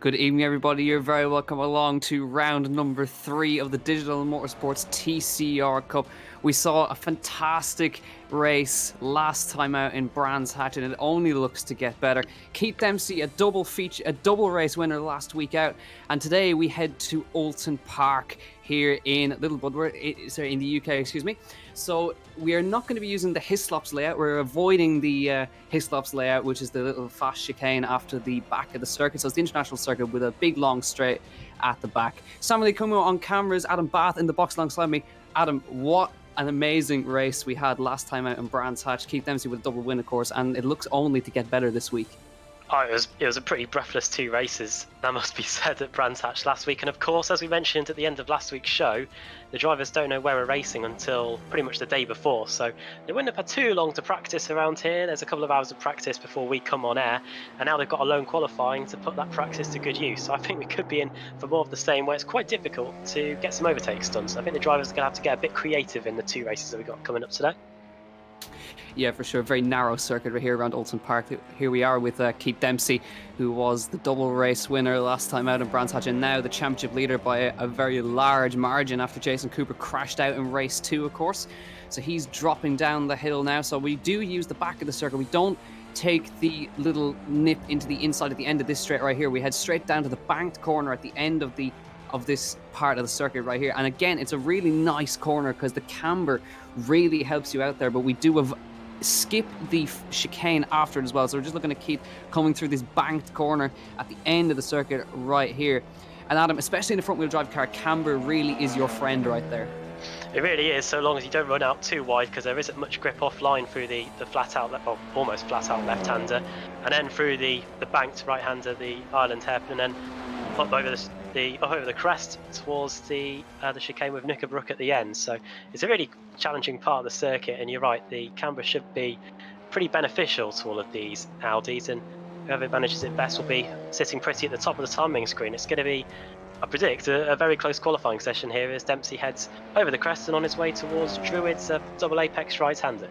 Good evening, everybody. You're very welcome along to round number 3 of the Digital Motorsports TCR Cup. We saw a fantastic race last time out in Brands Hatch, and it only looks to get better. Keith Dempsey, a double race winner last week out, and today we head to Oulton Park here in Little Budworth, in the UK, excuse me. So we are not going to be using the Hislops layout. We're avoiding the Hislops layout, which is the little fast chicane after the back of the circuit. So it's the international circuit with a big long straight at the back. Samuel Kumu on cameras, Adam Bath in the box alongside me. Adam, what an amazing race we had last time out in Brands Hatch. Keith Dempsey with a double win, of course, and it looks only to get better this week. Oh, it was a pretty breathless 2 races, that must be said, at Brands Hatch last week. And of course, as we mentioned at the end of last week's show, the drivers don't know where we're racing until pretty much the day before. So they wouldn't have had too long to practice around here. There's a couple of hours of practice before we come on air. And now they've got a lone qualifying to put that practice to good use. So I think we could be in for more of the same, where it's quite difficult to get some overtakes done. So I think the drivers are going to have to get a bit creative in the 2 races that we've got coming up today. Yeah, for sure. Very narrow circuit right here around Oulton Park. Here we are with Keith Dempsey, who was the double race winner last time out in Brands Hatch, and now the championship leader by a very large margin after Jason Cooper crashed out in race 2, of course. So he's dropping down the hill now. So we do use the back of the circuit. We don't take the little nip into the inside at the end of this straight right here. We head straight down to the banked corner at the end of this part of the circuit right here. And again, it's a really nice corner because the camber really helps you out there, but we do skip the chicane after it as well. So we're just looking to keep coming through this banked corner at the end of the circuit right here. And Adam, especially in the front wheel drive car, camber really is your friend right there. It really is, so long as you don't run out too wide, because there isn't much grip offline through the flat out, or almost flat out left-hander, and then through the banked right-hander, the island hairpin, and then up over the crest towards the chicane with Knickerbrook at the end. So it's a really challenging part of the circuit, and you're right, the camber should be pretty beneficial to all of these Audis, and whoever manages it best will be sitting pretty at the top of the timing screen. It's going to be, I predict, a very close qualifying session here as Dempsey heads over the crest and on his way towards Druid's double apex right-hander.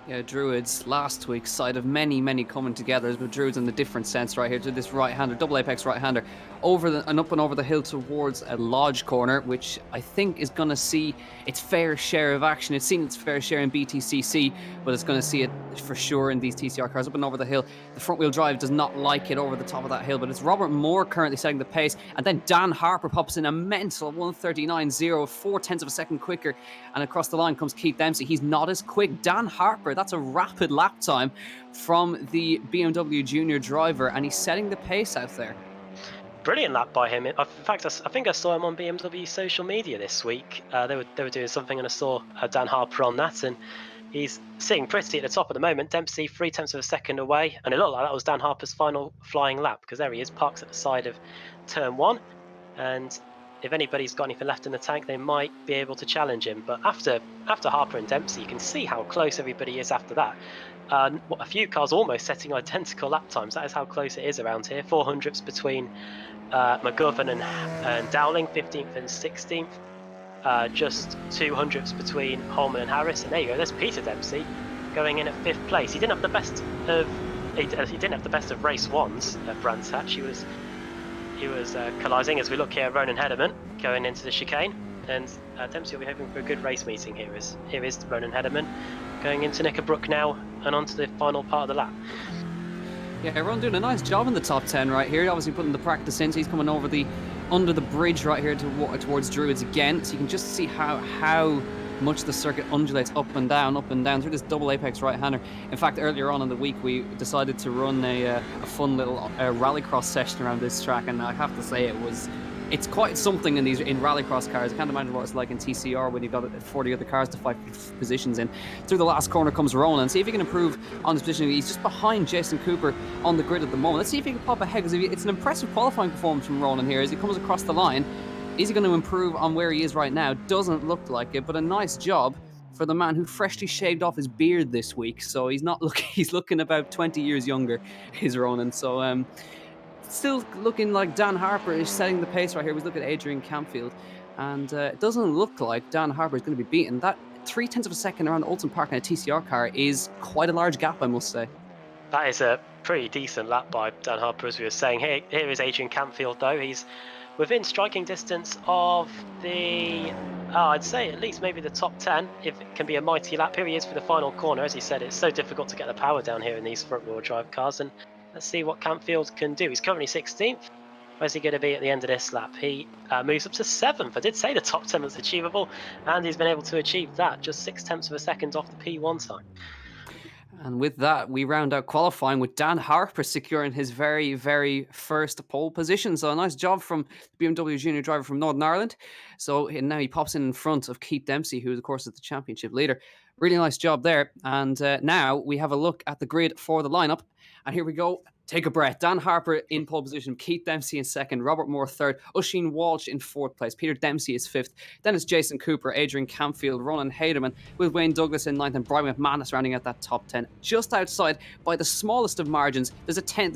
Yeah, Druids last week's side of many coming together, but Druids in a different sense right here to this right-hander, double apex right-hander, up and over the hill towards a Lodge corner, which I think is going to see its fair share of action. It's seen its fair share in BTCC, but it's going to see it for sure in these TCR cars up and over the hill. The front-wheel drive does not like it over the top of that hill, but it's Robert Moore currently setting the pace, and then Dan Harper pops in a mental 1:39.0, 4/10 of a second quicker, and across the line comes Keith Dempsey. He's not as quick. Dan Harper, that's a rapid lap time from the BMW Junior driver, and he's setting the pace out there. Brilliant lap by him. In fact, I think I saw him on BMW social media this week. They were doing something, and I saw Dan Harper on that, and he's sitting pretty at the top at the moment. Dempsey 0.3 of a second away, and it looked like that was Dan Harper's final flying lap, because there he is, parks at the side of turn 1, and if anybody's got anything left in the tank, they might be able to challenge him. But after Harper and Dempsey, you can see how close everybody is after that. A few cars almost setting identical lap times. That is how close it is around here. 400ths between McGovern and Dowling, 15th and 16th. Just 200ths between Holman and Harris. And there you go. There's Peter Dempsey going in at 5th place. He didn't have the best of race 1's at Brands Hatch. He was colliding. As we look here, Ronan Hederman going into the chicane, and Dempsey will be hoping for a good race meeting. Here is Ronan Hederman going into Knickerbrook now and onto the final part of the lap. Yeah, Ronan doing a nice job in the top 10 right here. Obviously putting the practice in, so he's coming under the bridge right here towards Druids again, so you can just see how much the circuit undulates up and down through this double apex right-hander. In fact, earlier on in the week, we decided to run a fun little rallycross session around this track, and I have to say it's quite something in rallycross cars. I can't imagine what it's like in TCR when you've got 40 other cars to fight positions in. Through the last corner comes Ronan. See if he can improve on his position. He's just behind Jason Cooper on the grid at the moment. Let's see if he can pop ahead, because it's an impressive qualifying performance from Ronan here as he comes across the line. Is he going to improve on where he is right now? Doesn't look like it, but a nice job for the man who freshly shaved off his beard this week. So he's looking about 20 years younger, is Ronan. So still looking like Dan Harper is setting the pace right here. We look at Adrian Campfield, and it doesn't look like Dan Harper is going to be beaten. That 0.3 of a second around Oulton Park in a TCR car is quite a large gap, I must say. That is a pretty decent lap by Dan Harper, as we were saying. Here is Adrian Campfield, though. He's within striking distance of the, I'd say at least maybe the top 10, if it can be a mighty lap. Here he is for the final corner. As he said, it's so difficult to get the power down here in these front-wheel drive cars, and let's see what Campfield can do. He's currently 16th. Where's he going to be at the end of this lap? He moves up to 7th. I did say the top 10 was achievable, and he's been able to achieve that, just 0.6 of a second off the P1 time. And with that, we round out qualifying with Dan Harper securing his very, very first pole position. So a nice job from the BMW junior driver from Northern Ireland. So now he pops in front of Keith Dempsey, who, of course, is the championship leader. Really nice job there. And now we have a look at the grid for the lineup. And here we go. Take a breath. Dan Harper in pole position, Keith Dempsey in second, Robert Moore third, Oisin Walsh in fourth place, Peter Dempsey is fifth, then it's Jason Cooper, Adrian Campfield, Ronan Haderman, with Wayne Douglas in ninth and Brian McManus rounding out that top 10. Just outside, by the smallest of margins, there's a tenth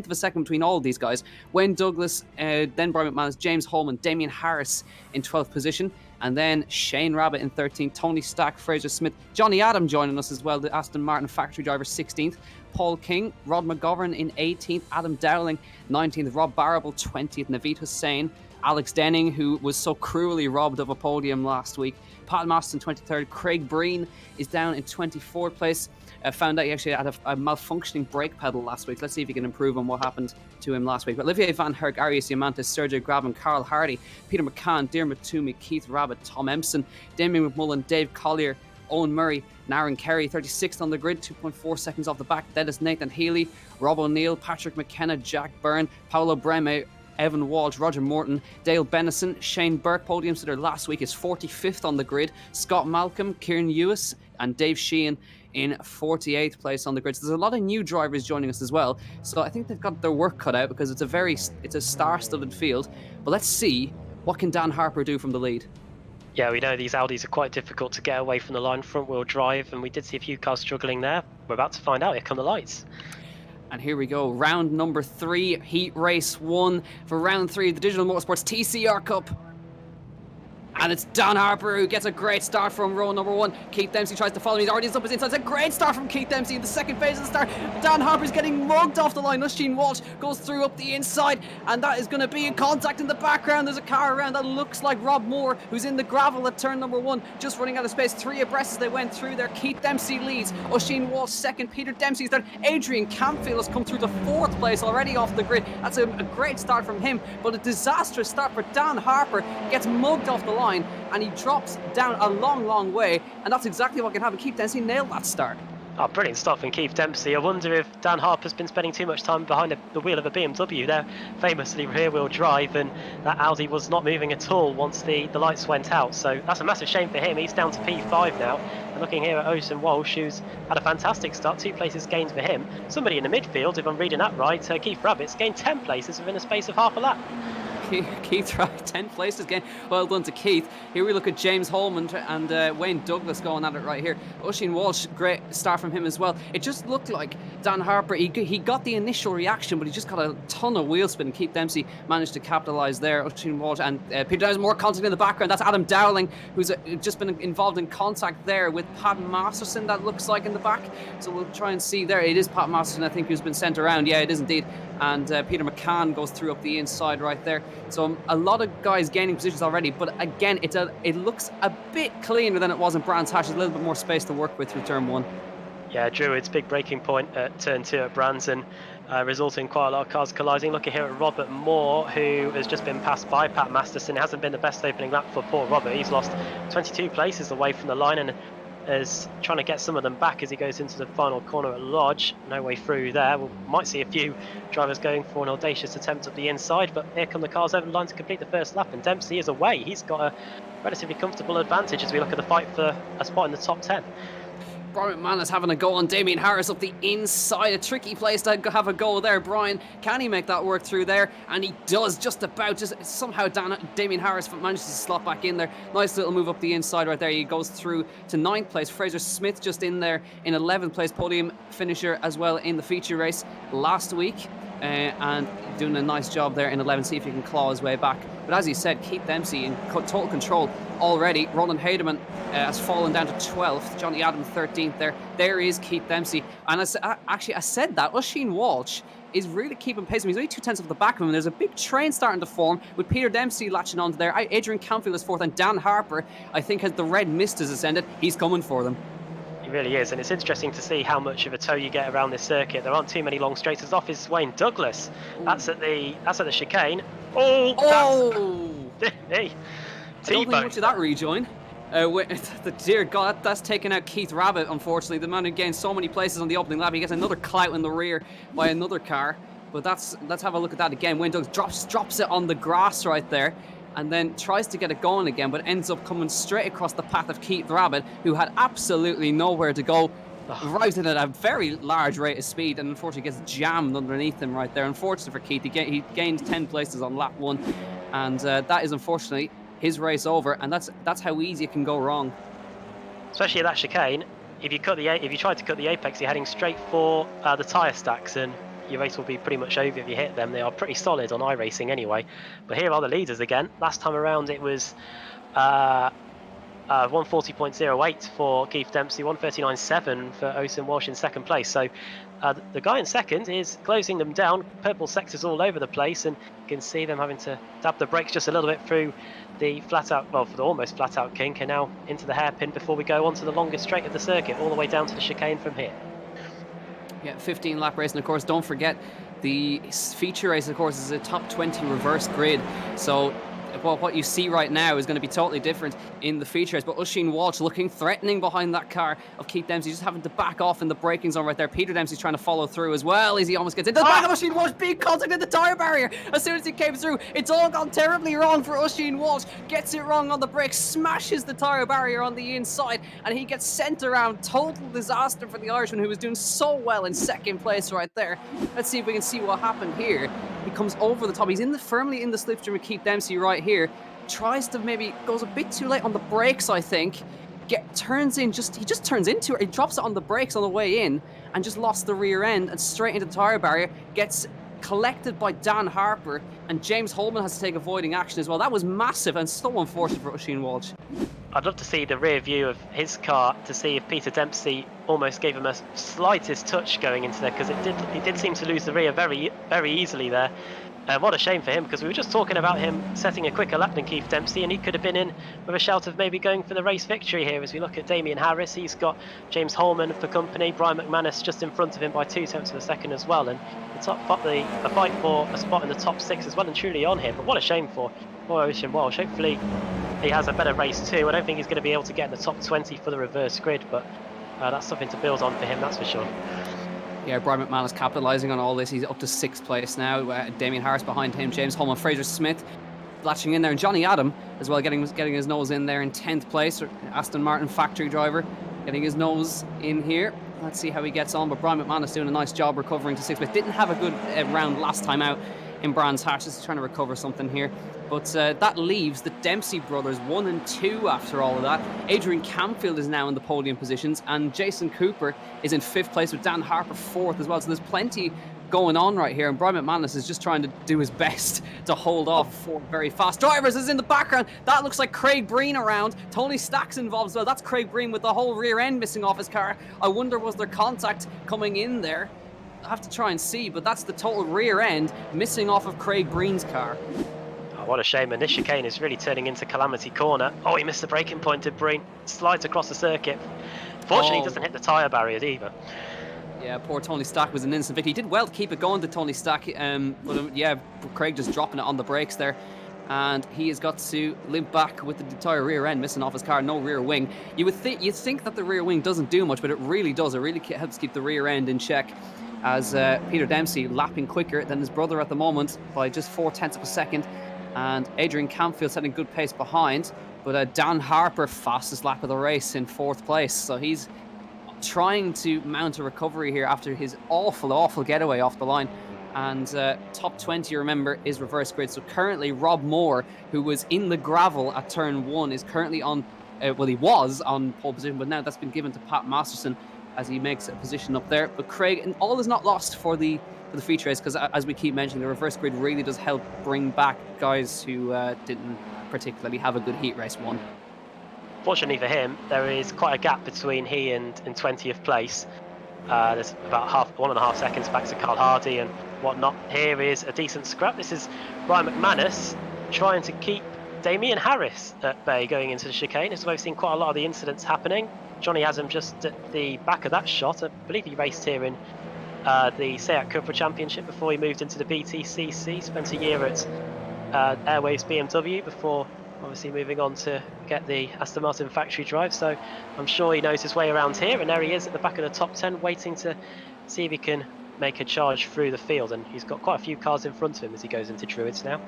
of a second between all of these guys. Wayne Douglas, then Brian McManus, James Holman, Damien Harris in 12th position. And then Shane Rabbit in 13th, Tony Stack, Fraser Smith, Johnny Adam joining us as well, the Aston Martin factory driver 16th, Paul King, Rod McGovern in 18th, Adam Dowling 19th, Rob Barrable 20th, Naveed Hussain, Alex Denning, who was so cruelly robbed of a podium last week, Pat Maston 23rd, Craig Breen is down in 24th place. Found out he actually had a malfunctioning brake pedal last week. Let's see if he can improve on what happened to him last week. But Olivier Van Herk, Arias Diamantis, Sergio Graben, Carl Hardy, Peter McCann, Diarmuid Toomey, Keith Rabbit, Tom Empson, Damien McMullen, Dave Collier, Owen Murray, Naren Kerry, 36th on the grid, 2.4 seconds off the back. Then is Nathan Healy, Rob O'Neill, Patrick McKenna, Jack Byrne, Paolo Breme, Evan Walsh, Roger Morton, Dale Bennison, Shane Burke. Podium sitter last week is 45th on the grid. Scott Malcolm, Kieran Ewis, and Dave Sheehan in 48th place on the grid. So there's a lot of new drivers joining us as well. So I think they've got their work cut out because it's a star-studded field. But let's see, what can Dan Harper do from the lead? Yeah, we know these Audis are quite difficult to get away from the line, front-wheel drive, and we did see a few cars struggling there. We're about to find out. Here come the lights. And here we go, round number 3, heat race 1 for round 3 of the Digital Motorsports TCR Cup. And it's Dan Harper who gets a great start from row number 1. Keith Dempsey tries to follow. He's already up his inside. It's a great start from Keith Dempsey in the second phase of the start. Dan Harper's getting mugged off the line. Oisin Walsh goes through up the inside, and that is going to be in contact in the background. There's a car around that looks like Rob Moore, who's in the gravel at turn number 1, just running out of space. 3 abreast as they went through there. Keith Dempsey leads. Oisin Walsh second. Peter Dempsey's third. Adrian Campfield has come through to 4th place already off the grid. That's a great start from him, but a disastrous start for Dan Harper. Gets mugged off the line, and he drops down a long way, and that's exactly what can happen. Keith Dempsey nailed that start. Oh, brilliant stuff from Keith Dempsey. I wonder if Dan Harper's been spending too much time behind the wheel of a BMW. They're famously rear-wheel drive, and that Audi was not moving at all once the lights went out. So that's a massive shame for him. He's down to P5 now. And looking here at Oisin Walsh, who's had a fantastic start. 2 places gained for him. Somebody in the midfield, if I'm reading that right, Keith Rabbit's gained 10 places within a space of half a lap. Keith right, 10 places again. Well done to Keith. Here we look at James Holman and Wayne Douglas going at it right here. Oisin Walsh, great start from him as well. It just looked like Dan Harper, he got the initial reaction, but he just got a ton of wheel spin. Keith Dempsey managed to capitalise there. Oisin Walsh and Peter Dowling, more contact in the background. That's Adam Dowling, who's just been involved in contact there with Pat Masterson, that looks like, in the back. So we'll try and see there. It is Pat Masterson, I think, who's been sent around. Yeah, it is indeed. And Peter McCann goes through up the inside right there. So a lot of guys gaining positions already, but again, it looks a bit cleaner than it was in Brands Hatch. There's a little bit more space to work with through turn 1. Yeah, Druid's big breaking point at turn 2 at Brands, and resulting in quite a lot of cars colliding. Looking here at Robert Moore, who has just been passed by Pat Masterson. It hasn't been the best opening lap for poor Robert. He's lost 22 places away from the line, and is trying to get some of them back as he goes into the final corner at Lodge. No way through there. We might see a few drivers going for an audacious attempt at the inside, but here come the cars over the line to complete the first lap, and Dempsey is away. He's got a relatively comfortable advantage as we look at the fight for a spot in the top 10. Brian McManus having a go on Damien Harris up the inside. A tricky place to have a go there. Brian, can he make that work through there? And he does, just about. Just somehow Damien Harris manages to slot back in there. Nice little move up the inside right there. He goes through to 9th place. Fraser Smith just in there in 11th place, podium finisher as well in the feature race last week. and doing a nice job there in 11. See if he can claw his way back. But as you said, Keith Dempsey in total control already. Roland Hademan has fallen down to 12th. Johnny Adam 13th there. There is Keith Dempsey. And I said that. Oisin Walsh is really keeping pace. He's only 2/10 off the back of him. There's a big train starting to form with Peter Dempsey latching onto there. Adrian Canfield is 4th, and Dan Harper, I think, as the red mist has ascended, he's coming for them. He really is, and it's interesting to see how much of a tow you get around this circuit. There aren't too many long straights. As off is Wayne Douglas. That's at the chicane. Hey, I don't think much of that rejoin. Dear God, that's taken out Keith Rabbit, unfortunately. The man who gained so many places on the opening lap. He gets another clout in the rear by another car. But let's have a look at that again. Wayne Douglas drops it on the grass right there, and then tries to get it going again, but ends up coming straight across the path of Keith Rabbit, who had absolutely nowhere to go. Arrives in at a very large rate of speed, and unfortunately gets jammed underneath him right there. Unfortunately for Keith, he gained 10 places on lap 1, and that is unfortunately his race over, and that's how easy it can go wrong. Especially at that chicane, if you tried to cut the apex, you're heading straight for the tyre stacks, and your race will be pretty much over if you hit them. They are pretty solid on iRacing anyway. But here are the leaders again. Last time around it was 140.08 for Keith Dempsey, 139.7 for Oulton Walsh in second place. So the guy in second is closing them down. Purple sectors all over the place, and you can see them having to dab the brakes just a little bit through the for the almost flat out kink, and now into the hairpin before we go on to the longest straight of the circuit, all the way down to the chicane from here. Yeah, 15 lap race, and of course don't forget the feature race, of course, is a top 20 reverse grid. So what you see right now is going to be totally different in the feature race. But Oisin Walsh looking threatening behind that car of Keith Dempsey, just having to back off in the braking zone right there. Peter Dempsey's trying to follow through as well as he almost gets into the back of Oisin Walsh. Big contact in the tyre barrier as soon as he came through. It's all gone terribly wrong for Oisin Walsh. Gets it wrong on the brakes, smashes the tyre barrier on the inside, and he gets sent around. Total disaster for the Irishman, who was doing so well in second place right there. Let's see if we can see what happened here. He comes over the top. He's firmly in the slipstream with Keith Dempsey right here. Tries to goes a bit too late on the brakes, I think. He just turns into it. He drops it on the brakes on the way in and just lost the rear end and straight into the tyre barrier. Gets collected by Dan Harper, and James Holman has to take avoiding action as well. That was massive and so unfortunate for Oisin Walsh. I'd love to see the rear view of his car to see if Peter Dempsey almost gave him a slightest touch going into there, because he did seem to lose the rear very, very easily there. What a shame for him, because we were just talking about him setting a quicker lap than Keith Dempsey, and he could have been in with a shout of maybe going for the race victory here. As we look at Damien Harris, he's got James Holman for company, Brian McManus just in front of him by 0.2 of a second as well, and a fight for a spot in the top 6 as well and truly on here. But what a shame for Oisin Walsh. Hopefully he has a better race too. I don't think he's going to be able to get in the top 20 for the reverse grid, but that's something to build on for him, that's for sure. Yeah, Brian McManus capitalising on all this. He's up to 6th place now. Damien Harris behind him. James Holman, Fraser Smith latching in there. And Johnny Adam as well, getting his nose in there in 10th place. Aston Martin factory driver getting his nose in here. Let's see how he gets on. But Brian McManus doing a nice job recovering to 6th place. Didn't have a good round last time out in Brands Hatch. Just trying to recover something here. But that leaves the Dempsey brothers 1 and 2 after all of that. Adrian Camfield is now in the podium positions, and Jason Cooper is in 5th place with Dan Harper 4th as well. So there's plenty going on right here, and Brian McManus is just trying to do his best to hold off 4 very fast drivers. Is in the background. That looks like Craig Breen around. Tony Stack's involved as well. That's Craig Breen with the whole rear end missing off his car. I wonder, was there contact coming in there? I have to try and see, but that's the total rear end missing off of Craig Breen's car. What a shame, and this chicane is really turning into Calamity Corner. Oh, he missed the braking point, did Breen. Slides across the circuit. Fortunately, he doesn't hit the tyre barriers either. Yeah, poor Tony Stack was an instant victory. He did well to keep it going to Tony Stack, but yeah, Craig just dropping it on the brakes there. And he has got to limp back with the entire rear end missing off his car, no rear wing. You'd think that the rear wing doesn't do much, but it really does. It really helps keep the rear end in check. As Peter Dempsey lapping quicker than his brother at the moment by just 0.4 of a second. And Adrian Camfield setting good pace behind, but Dan Harper fastest lap of the race in 4th place. So he's trying to mount a recovery here after his awful getaway off the line. And top 20, remember, is reverse grid. So currently Rob Moore, who was in the gravel at turn 1, is currently on, he was on pole position, but now that's been given to Pat Masterson. as he makes a position up there. But Craig, and all is not lost for the feature race, because as we keep mentioning, the reverse grid really does help bring back guys who didn't particularly have a good heat race one. Fortunately for him, there is quite a gap between he and 20th place. There's about 1.5 seconds back to Carl Hardy and whatnot. Here is a decent scrap. This is Ryan McManus trying to keep Damien Harris at bay going into the chicane. This is where we've seen quite a lot of the incidents happening. Johnny has him just at the back of that shot. I believe he raced here in the SEAT Cupra Championship before he moved into the BTCC. Spent a year at Airwaves BMW before obviously moving on to get the Aston Martin factory drive. So I'm sure he knows his way around here, and there he is at the back of the top 10 waiting to see if he can make a charge through the field, and he's got quite a few cars in front of him as he goes into Druids now.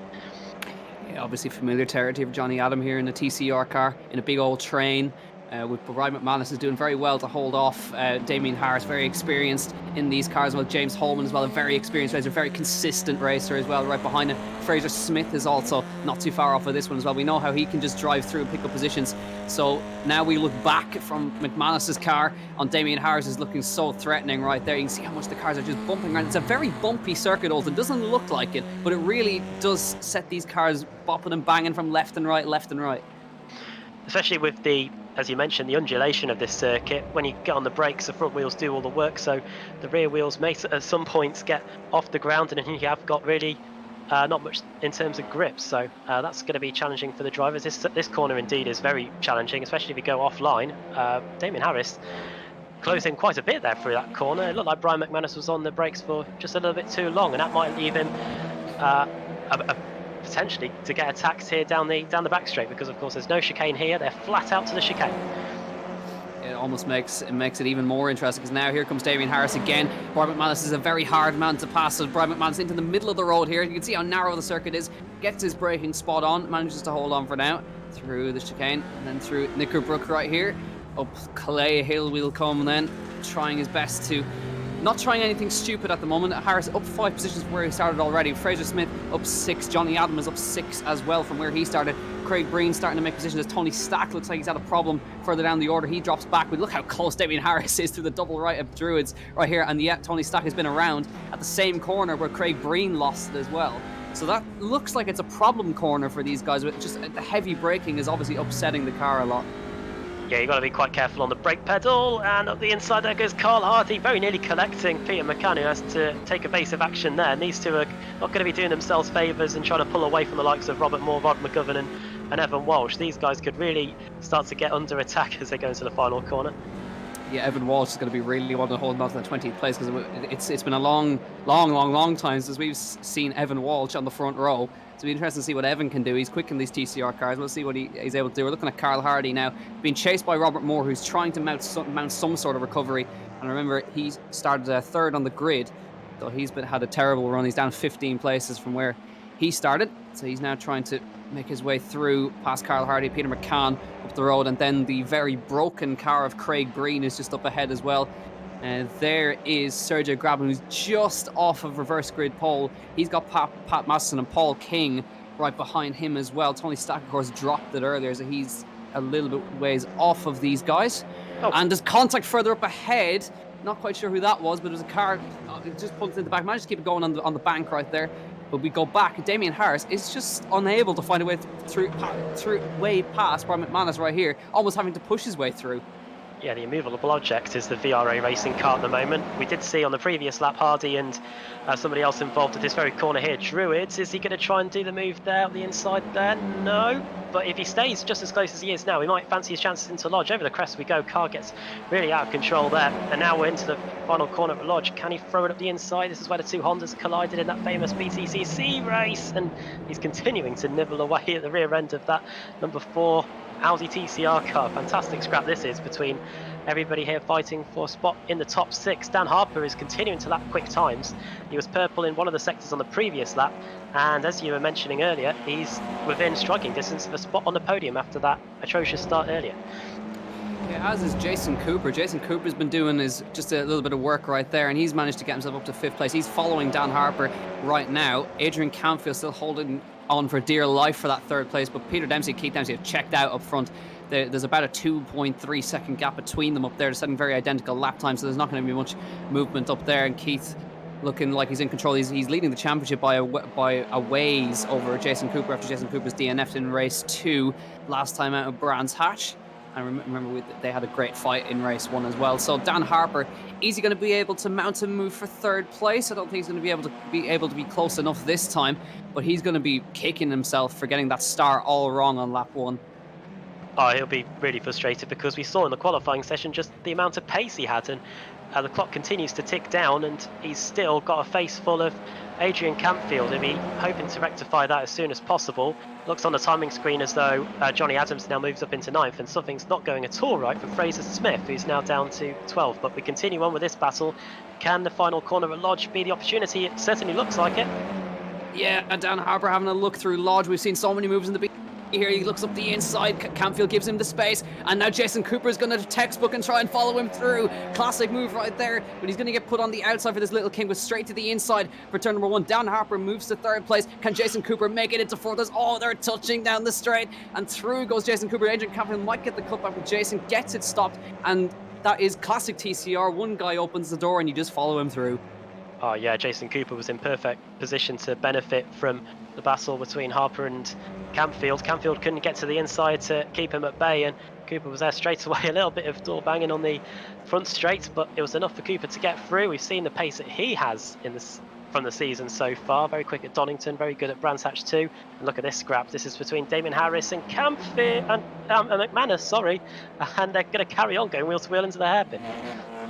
Yeah, obviously familiar territory for Johnny Adam here in the TCR car in a big old train. With Ryan McManus is doing very well to hold off Damien Harris, very experienced in these cars. Well, James Holman as well, a very experienced racer, very consistent racer as well, right behind him. Fraser Smith is also not too far off of this one as well. We know how he can just drive through and pick up positions. So now we look back from McManus's car on Damien Harris is looking so threatening right there. You can see how much the cars are just bumping around. It's a very bumpy circuit, Oulton. It doesn't look like it, but it really does set these cars bopping and banging from left and right, left and right. Especially with the, as you mentioned, the undulation of this circuit. When you get on the brakes, the front wheels do all the work, so the rear wheels may at some points get off the ground, and you have got really not much in terms of grip. So that's going to be challenging for the drivers. This corner indeed is very challenging, especially if you go offline. Damien Harris closing quite a bit there through that corner. It looked like Brian McManus was on the brakes for just a little bit too long, and that might leave him potentially to get attacked here down the back straight, because of course there's no chicane here. They're flat out to the chicane. It almost makes it even more interesting, because now here comes Damien Harris again. Brian McManus is a very hard man to pass, so Brian McManus into the middle of the road here. You can see how narrow the circuit is. Gets his braking spot on, manages to hold on for now through the chicane, and then through Knickerbrook right here. Up Calais Hill we'll come then, trying his best to not trying anything stupid at the moment. Harris up 5 positions from where he started already. Fraser Smith up 6. Johnny Adam is up 6 as well from where he started. Craig Breen starting to make positions as Tony Stack looks like he's had a problem further down the order. He drops back. Look how close Damien Harris is to the double right of Druids right here. And yet Tony Stack has been around at the same corner where Craig Breen lost it as well. So that looks like it's a problem corner for these guys. But just the heavy braking is obviously upsetting the car a lot. Yeah, you've got to be quite careful on the brake pedal, and up the inside there goes Carl Hardy, very nearly collecting Peter McCann, who has to take evasive action there. And these two are not going to be doing themselves favours and trying to pull away from the likes of Robert Moore, Rod McGovern and Evan Walsh. These guys could really start to get under attack as they go into the final corner. Yeah, Evan Walsh is going to be really wanting to hold on to that 20th place, because it's been a long time since we've seen Evan Walsh on the front row. So it'll be interesting to see what Evan can do. He's quick in these TCR cars. We'll see what he's able to do. We're looking at Carl Hardy now, being chased by Robert Moore, who's trying to mount some sort of recovery. And remember, he started third on the grid, so he's had a terrible run. He's down 15 places from where he started. So he's now trying to make his way through past Carl Hardy, Peter McCann up the road, and then the very broken car of Craig Breen is just up ahead as well. There is Sergio Grabban, who's just off of reverse grid pole. He's got Pat Masterson and Paul King right behind him as well. Tony Stack, of course, dropped it earlier, so he's a little bit ways off of these guys. Oh. And there's contact further up ahead. Not quite sure who that was, but there's a car just pulled into the back. Managed to keep it going on the bank right there. But we go back. Damien Harris is just unable to find a way through way past Brian McManus right here, almost having to push his way through. Yeah, the immovable object is the VRA racing car at the moment. We did see on the previous lap Hardy and somebody else involved at this very corner here. Druids, is he going to try and do the move there on the inside there? No. But if he stays just as close as he is now, he might fancy his chances into Lodge. Over the crest we go. Car gets really out of control there. And now we're into the final corner at Lodge. Can he throw it up the inside? This is where the two Hondas collided in that famous BTCC race. And he's continuing to nibble away at the rear end of that number 4 Audi TCR car. Fantastic scrap this is between everybody here fighting for a spot in the top 6. Dan Harper is continuing to lap quick times. He was purple in one of the sectors on the previous lap, and as you were mentioning earlier, he's within striking distance of a spot on the podium after that atrocious start earlier. Yeah, as is Jason Cooper. Jason Cooper's been doing just a little bit of work right there, and he's managed to get himself up to 5th place. He's following Dan Harper right now. Adrian Campfield still holding on for dear life for that 3rd place, but Peter Dempsey and Keith Dempsey have checked out up front. There's about a 2.3 second gap between them up there. They're setting very identical lap times, so there's not going to be much movement up there. And Keith looking like he's in control. He's leading the championship by a ways over Jason Cooper after Jason Cooper's DNF'd in race 2 last time out of Brands Hatch. I remember they had a great fight in race 1 as well. So Dan Harper, is he going to be able to mount a move for 3rd place? I don't think he's going to be able to be close enough this time, but he's going to be kicking himself for getting that start all wrong on lap 1. Oh, he'll be really frustrated because we saw in the qualifying session just the amount of pace he had, and the clock continues to tick down, and he's still got a face full of Adrian Campfield. He'll be hoping to rectify that as soon as possible. Looks on the timing screen as though Johnny Adams now moves up into 9th, and something's not going at all right for Fraser Smith, who's now down to 12th. But we continue on with this battle. Can the final corner at Lodge be the opportunity? It certainly looks like it. Yeah, and Dan Harper having a look through Lodge. We've seen so many moves in the here. He looks up the inside. Campfield gives him the space, and now Jason Cooper is going to textbook and try and follow him through. Classic move right there, but he's going to get put on the outside for this little king, with straight to the inside for turn number 1. Dan Harper moves to 3rd place. Can Jason Cooper make it into 4th? Oh, they're touching down the straight, and through goes Jason Cooper. Adrian Campfield might get the cutback, but Jason gets it stopped, and that is classic TCR. One guy opens the door and you just follow him through. Oh yeah, Jason Cooper was in perfect position to benefit from the battle between Harper and Campfield. Campfield couldn't get to the inside to keep him at bay, and Cooper was there straight away. A little bit of door banging on the front straight, but it was enough for Cooper to get through. We've seen the pace that he has from the season so far. Very quick at Donington, very good at Brands Hatch too. And look at this scrap. This is between Damien Harris and Campfield and McManus, sorry. And they're going to carry on going wheel to wheel into the hairpin.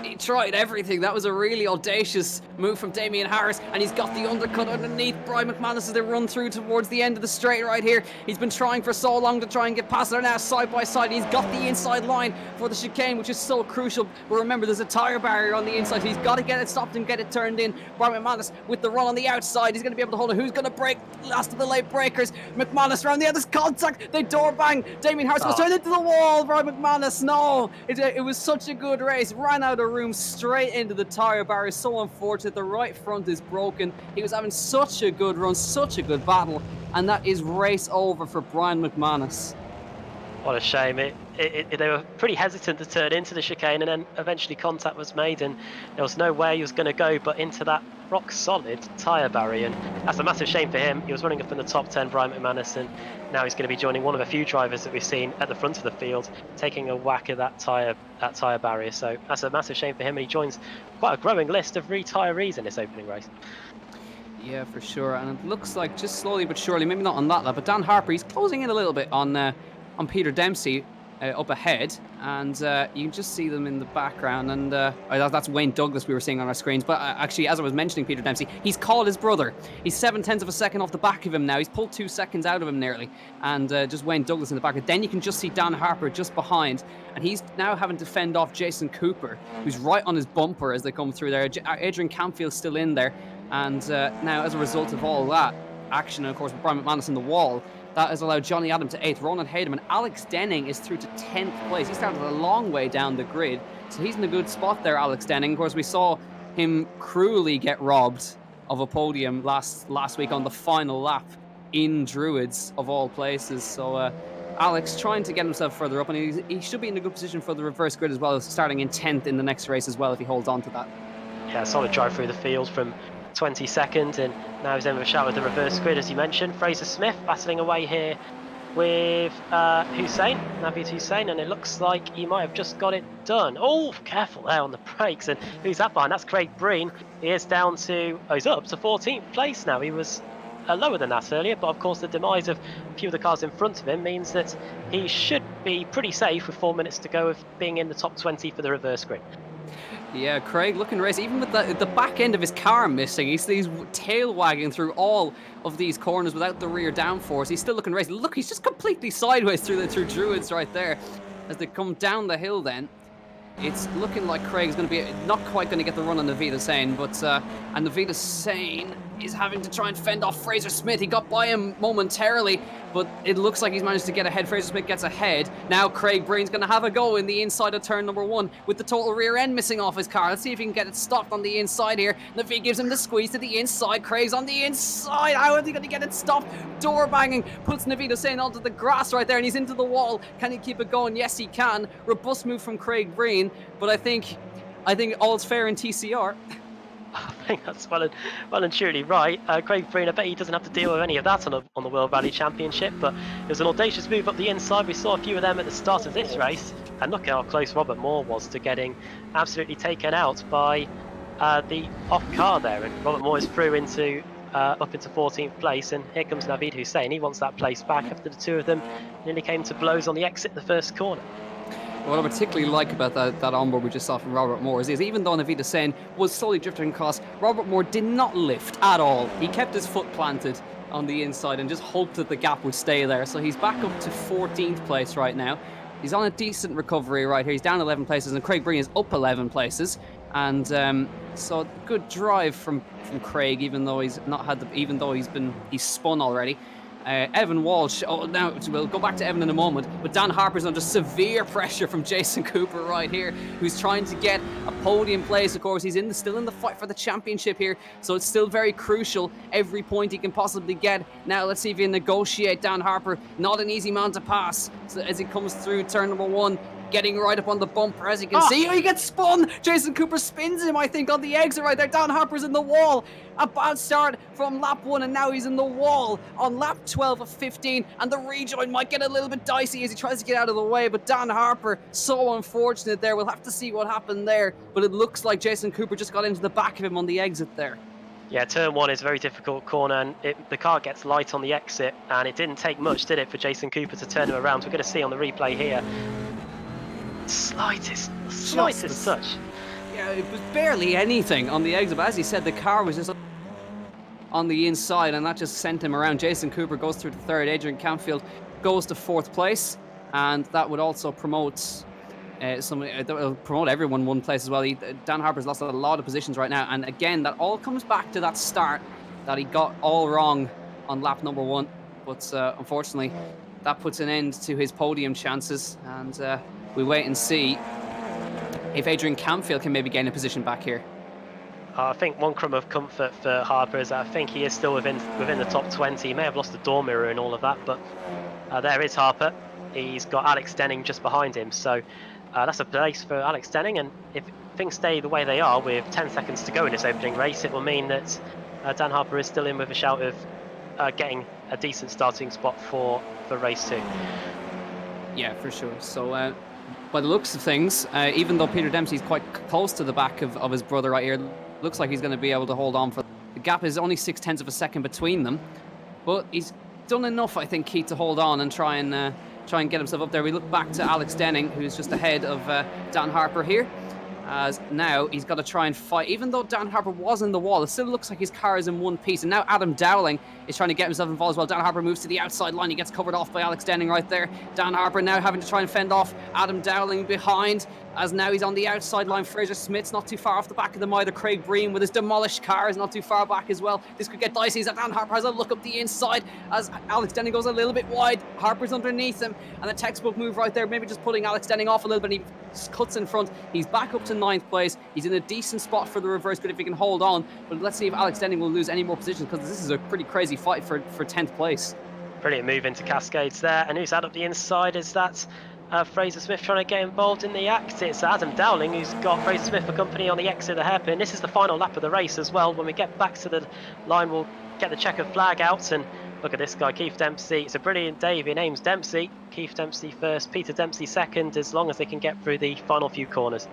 He tried everything. That was a really audacious move from Damien Harris, and he's got the undercut underneath Brian McManus as they run through towards the end of the straight right here. He's been trying for so long to try and get past. They're now side by side. He's got the inside line for the chicane, which is so crucial. But remember, there's a tyre barrier on the inside. He's got to get it stopped and get it turned in. Brian McManus with the run on the outside. He's going to be able to hold it. Who's going to break? Last of the late breakers. McManus around the other contact. They door bang. Damien Harris was turned into the wall. Brian McManus, no. It was such a good race. Ran out of room straight into the tyre barrier. So unfortunate. The right front is broken. He was having such a good run, such a good battle, and that is race over for Brian McManus. What a shame. They were pretty hesitant to turn into the chicane, and then eventually contact was made, and there was no way he was going to go but into that rock solid tyre barrier, and that's a massive shame for him. He was running up in the top 10, Brian McManus, and now he's going to be joining one of a few drivers that we've seen at the front of the field taking a whack at that tyre barrier. So that's a massive shame for him, and he joins quite a growing list of retirees in this opening race. Yeah, for sure. And it looks like just slowly but surely, maybe not on that lap, but Dan Harper, he's closing in a little bit on Peter Dempsey up ahead, and you can just see them in the background, and that's Wayne Douglas we were seeing on our screens. But actually, as I was mentioning Peter Dempsey, he's called his brother. He's 0.7 of a second off the back of him now. He's pulled 2 seconds out of him nearly, and just Wayne Douglas in the back. Then you can just see Dan Harper just behind, and he's now having to fend off Jason Cooper, who's right on his bumper as they come through there. Adrian Campfield's still in there, and now as a result of all that action, and of course with Brian McManus in the wall, that has allowed Johnny Adams to 8th, Ronan Hayden, and Alex Denning is through to 10th place. He started a long way down the grid, so he's in a good spot there, Alex Denning. Of course, we saw him cruelly get robbed of a podium last week on the final lap in Druids, of all places. So Alex trying to get himself further up, and he should be in a good position for the reverse grid as well, starting in 10th in the next race as well, if he holds on to that. Yeah, solid drive through the field from 22nd, and now he's in with a shout with the reverse grid, as you mentioned. Fraser Smith battling away here with Naveed Hussain, and it looks like he might have just got it done. Oh, careful there on the brakes. And who's that behind? That's Craig Breen. He is down to, he's up to 14th place now. He was lower than that earlier, but of course the demise of a few of the cars in front of him means that he should be pretty safe with 4 minutes to go of being in the top 20 for the reverse grid. Yeah, Craig looking race, even with the back end of his car missing. He's tail wagging through all of these corners without the rear downforce. He's still looking race. Look, he's just completely sideways through Druids right there as they come down the hill. Then it's looking like Craig's going to be not quite going to get the run on Naveed Hussain, but and Naveed Hussain is having to try and fend off Fraser Smith. He got by him momentarily, but it looks like he's managed to get ahead. Fraser Smith gets ahead. Now Craig Breen's going to have a go in the inside of turn number 1 with the total rear end missing off his car. Let's see if he can get it stopped on the inside here. Navi gives him the squeeze to the inside. Craig's on the inside. How is he going to get it stopped? Door banging puts Navi Hussein onto the grass right there, and he's into the wall. Can he keep it going? Yes, he can. Robust move from Craig Breen, but I think all's fair in TCR. I think that's well and truly right. Craig Breen, I bet he doesn't have to deal with any of that on the World Rally Championship, but it was an audacious move up the inside. We saw a few of them at the start of this race, and look how close Robert Moore was to getting absolutely taken out by the off car there. And Robert Moore is through into up into 14th place, and here comes Naveed Hussein. He wants that place back after the two of them nearly came to blows on the exit the first corner. What I particularly like about that onboard we just saw from Robert Moore is even though Naveed Hussein was slowly drifting across, Robert Moore did not lift at all. He kept his foot planted on the inside and just hoped that the gap would stay there. So he's back up to 14th place right now. He's on a decent recovery right here. He's down 11 places, and Craig Breen is up 11 places. And so good drive from Craig, even though he's spun already. Evan Walsh, now we'll go back to Evan in a moment, but Dan Harper's under severe pressure from Jason Cooper right here, who's trying to get a podium place. Of course, he's still in the fight for the championship here, so it's still very crucial, every point he can possibly get. Now let's see if he can negotiate. Dan Harper, not an easy man to pass, so as he comes through turn number 1, getting right up on the bumper, as you can see. He gets spun. Jason Cooper spins him, I think, on the exit right there. Dan Harper's in the wall. A bad start from lap 1, and now he's in the wall on lap 12 of 15, and the rejoin might get a little bit dicey as he tries to get out of the way, but Dan Harper, so unfortunate there. We'll have to see what happened there, but it looks like Jason Cooper just got into the back of him on the exit there. Yeah, turn 1 is a very difficult corner, and the car gets light on the exit, and it didn't take much, did it, for Jason Cooper to turn him around. We're going to see on the replay here, slightest touch. Yeah, it was barely anything on the exit, but as you said, the car was just on the inside, and that just sent him around. Jason Cooper goes through to 3rd. Adrian Campfield goes to 4th place, and that would also promote promote everyone 1 place as well. Dan Harper's lost a lot of positions right now, and again, that all comes back to that start that he got all wrong on lap number 1, but unfortunately that puts an end to his podium chances, and we wait and see if Adrian Campfield can maybe gain a position back here. I think one crumb of comfort for Harper is that I think he is still within the top 20. He may have lost the door mirror and all of that, but there is Harper. He's got Alex Denning just behind him, so that's a place for Alex Denning, and if things stay the way they are with 10 seconds to go in this opening race, it will mean that Dan Harper is still in with a shout of getting a decent starting spot for race 2. Yeah, for sure. So by the looks of things, even though Peter Dempsey's quite close to the back of his brother right here, looks like he's going to be able to hold on. For the gap is only 0.6 of a second between them, but he's done enough, I think, Keith, to hold on and try and get himself up there. We look back to Alex Denning, who's just ahead of Dan Harper here, as now he's got to try and fight. Even though Dan Harper was in the wall, it still looks like his car is in one piece, and now Adam Dowling is trying to get himself involved as well. Dan Harper moves to the outside line. He gets covered off by Alex Denning right there. Dan Harper now having to try and fend off Adam Dowling behind, as now he's on the outside line. Fraser Smith's not too far off the back of them either. Craig Breen with his demolished car is not too far back as well. This could get dicey as Dan Harper has a look up the inside as Alex Denning goes a little bit wide. Harper's underneath him, and a textbook move right there, maybe just putting Alex Denning off a little bit, and he cuts in front. He's back up to 9th place. He's in a decent spot for the reverse grid if he can hold on, but let's see if Alex Denning will lose any more positions, because this is a pretty crazy fight for 10th place. Brilliant move into Cascades there, and who's out up the inside? Is that Fraser Smith trying to get involved in the act? It's Adam Dowling who's got Fraser Smith for company on the exit of the hairpin. This is the final lap of the race as well. When we get back to the line, we'll get the checkered flag out, and look at this guy, Keith Dempsey. It's a brilliant day if your name's Dempsey. Keith Dempsey first, Peter Dempsey second, as long as they can get through the final few corners.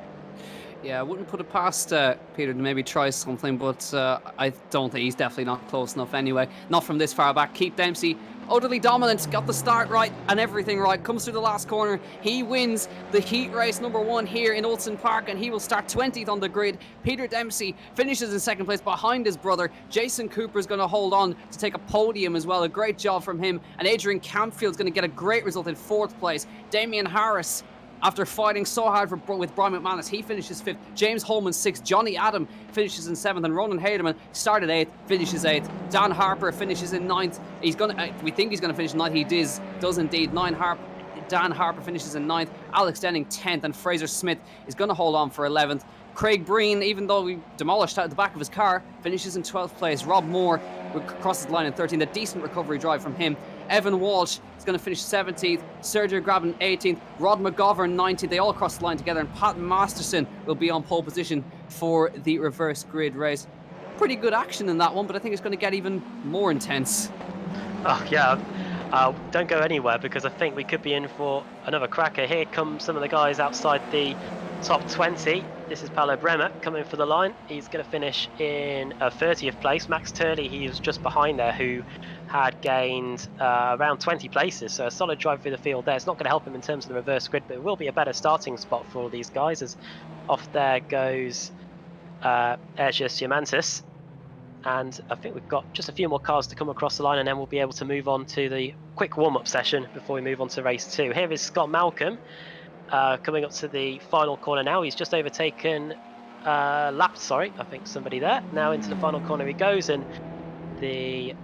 Yeah, I wouldn't put it past Peter to maybe try something, but I don't think he's definitely not close enough anyway. Not from this far back. Keith Dempsey, utterly dominant, got the start right and everything right. Comes through the last corner. He wins the heat race number 1 here in Oulton Park, and he will start 20th on the grid. Peter Dempsey finishes in 2nd place behind his brother. Jason Cooper is going to hold on to take a podium as well. A great job from him. And Adrian Campfield's going to get a great result in 4th place. Damian Harris After fighting so hard with Brian McManus, he finishes 5th. James Holman 6th. Johnny Adam finishes in 7th, and Ronan Haderman started 8th, finishes 8th. Dan Harper finishes in 9th. We think he's gonna finish 9th. He does indeed. Dan Harper finishes in 9th. Alex Denning 10th, and Fraser Smith is gonna hold on for 11th. Craig Breen, even though we demolished out the back of his car, finishes in 12th place. Rob Moore crosses the line in 13th. A decent recovery drive from him. Evan Walsh is going to finish 17th. Sergio Graben 18th. Rod McGovern 19th. They all cross the line together, and Pat Masterson will be on pole position for the reverse grid race. Pretty good action in that one, but I think it's going to get even more intense. Oh, yeah. Don't go anywhere, because I think we could be in for another cracker. Here come some of the guys outside the top 20. This is Paolo Bremer coming for the line. He's going to finish in 30th place. Max Turley, he was just behind there, who had gained around 20 places. So a solid drive through the field there. It's not going to help him in terms of the reverse grid, but it will be a better starting spot for all these guys, as off there goes Erja Siamantis. And I think we've got just a few more cars to come across the line, and then we'll be able to move on to the quick warm-up session before we move on to race 2. Here is Scott Malcolm coming up to the final corner now. He's just overtaken I think somebody there. Now into the final corner he goes, and the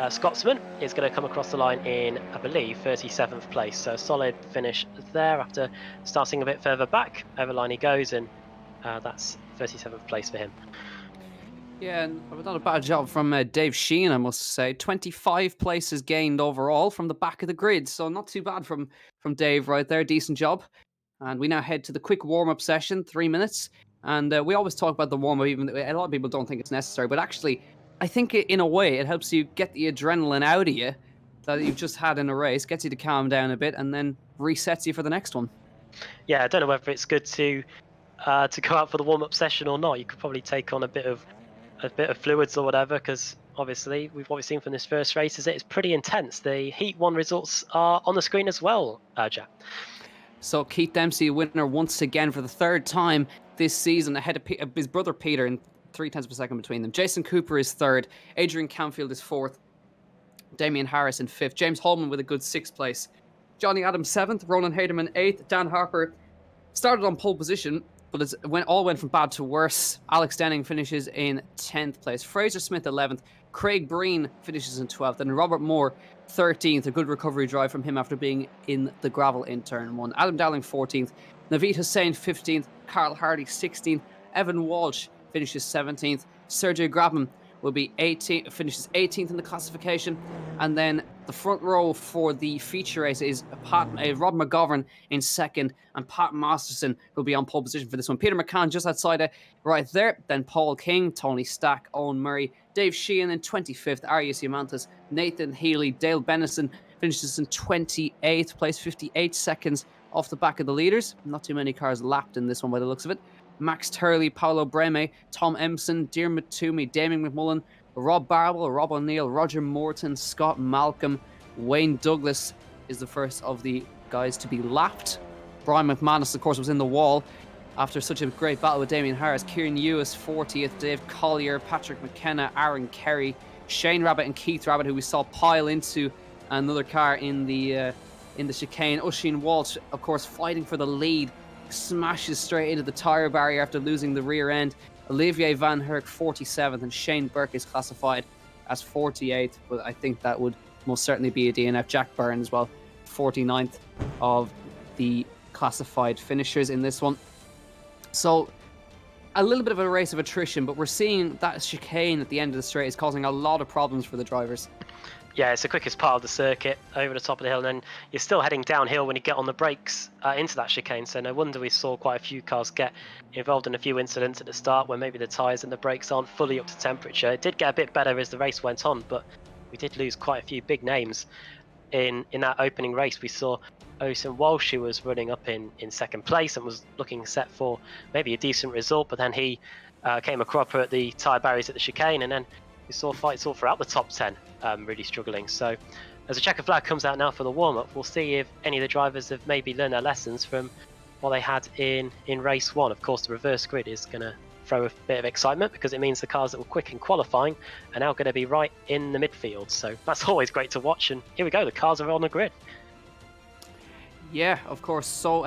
Scotsman is going to come across the line in, I believe, 37th place. So a solid finish there after starting a bit further back. Over line he goes, and that's 37th place for him. Yeah, and not a bad job from Dave Sheehan, I must say. 25 places gained overall from the back of the grid, so not too bad from Dave right there. Decent job. And we now head to the quick warm-up session, 3 minutes. And we always talk about the warm-up, even a lot of people don't think it's necessary, but actually, I think in a way it helps you get the adrenaline out of you that you've just had in a race, gets you to calm down a bit, and then resets you for the next one. Yeah, I don't know whether it's good to go out for the warm-up session or not. You could probably take on a bit of fluids or whatever, because obviously what we've seen from this first race is it's pretty intense. The Heat 1 results are on the screen as well, Jack. So Keith Dempsey, winner once again for the 3rd time this season, ahead of his brother Peter, in 0.3 of a second between them. Jason Cooper is 3rd. Adrian Canfield is 4th. Damian Harris in 5th. James Holman with a good 6th place. Johnny Adams 7th. Ronan Haderman 8th. Dan Harper started on pole position, but it all went from bad to worse. Alex Denning finishes in 10th place. Fraser Smith 11th. Craig Breen finishes in 12th. And Robert Moore 13th. A good recovery drive from him after being in the gravel in turn 1. Adam Dowling 14th. Naveed Hussain 15th. Carl Hardy 16th. Evan Walsh finishes 17th. Sergio Graben will be finishes 18th in the classification. And then the front row for the feature race is Rod McGovern in 2nd, and Pat Masterson will be on pole position for this one. Peter McCann just outside it right there. Then Paul King, Tony Stack, Owen Murray, Dave Sheehan in 25th, Arias Yamantas, Nathan Healy, Dale Bennison finishes in 28th place, 58 seconds off the back of the leaders. Not too many cars lapped in this one by the looks of it. Max Turley, Paolo Breme, Tom Empson, Diarmuid Toomey, Damien McMullen, Rob Barble, Rob O'Neill, Roger Morton, Scott Malcolm, Wayne Douglas is the first of the guys to be lapped. Brian McManus, of course, was in the wall after such a great battle with Damien Harris. Kieran Ewis, 40th, Dave Collier, Patrick McKenna, Aaron Kerry, Shane Rabbit and Keith Rabbit, who we saw pile into another car in the chicane. Oisin Walsh, of course, fighting for the lead, smashes straight into the tyre barrier after losing the rear end. Olivier Van Herk 47th, and Shane Burke is classified as 48th, but I think that would most certainly be a DNF. Jack Byrne as well, 49th of the classified finishers in this one. So a little bit of a race of attrition, but we're seeing that chicane at the end of the straight is causing a lot of problems for the drivers. Yeah, it's the quickest part of the circuit over the top of the hill, and then you're still heading downhill when you get on the brakes into that chicane. So no wonder we saw quite a few cars get involved in a few incidents at the start where maybe the tyres and the brakes aren't fully up to temperature. It did get a bit better as the race went on, but we did lose quite a few big names in that opening race. We saw Oisin Walsh, who was running up in 2nd place and was looking set for maybe a decent result, but then he came a cropper at the tyre barriers at the chicane, and then we saw fights all throughout the top 10 really struggling. So as the checker flag comes out now for the warm-up, we'll see if any of the drivers have maybe learned their lessons from what they had in race 1. Of course, the reverse grid is going to throw a bit of excitement because it means the cars that were quick in qualifying are now going to be right in the midfield. So that's always great to watch, and here we go, the cars are on the grid. Yeah, of course. So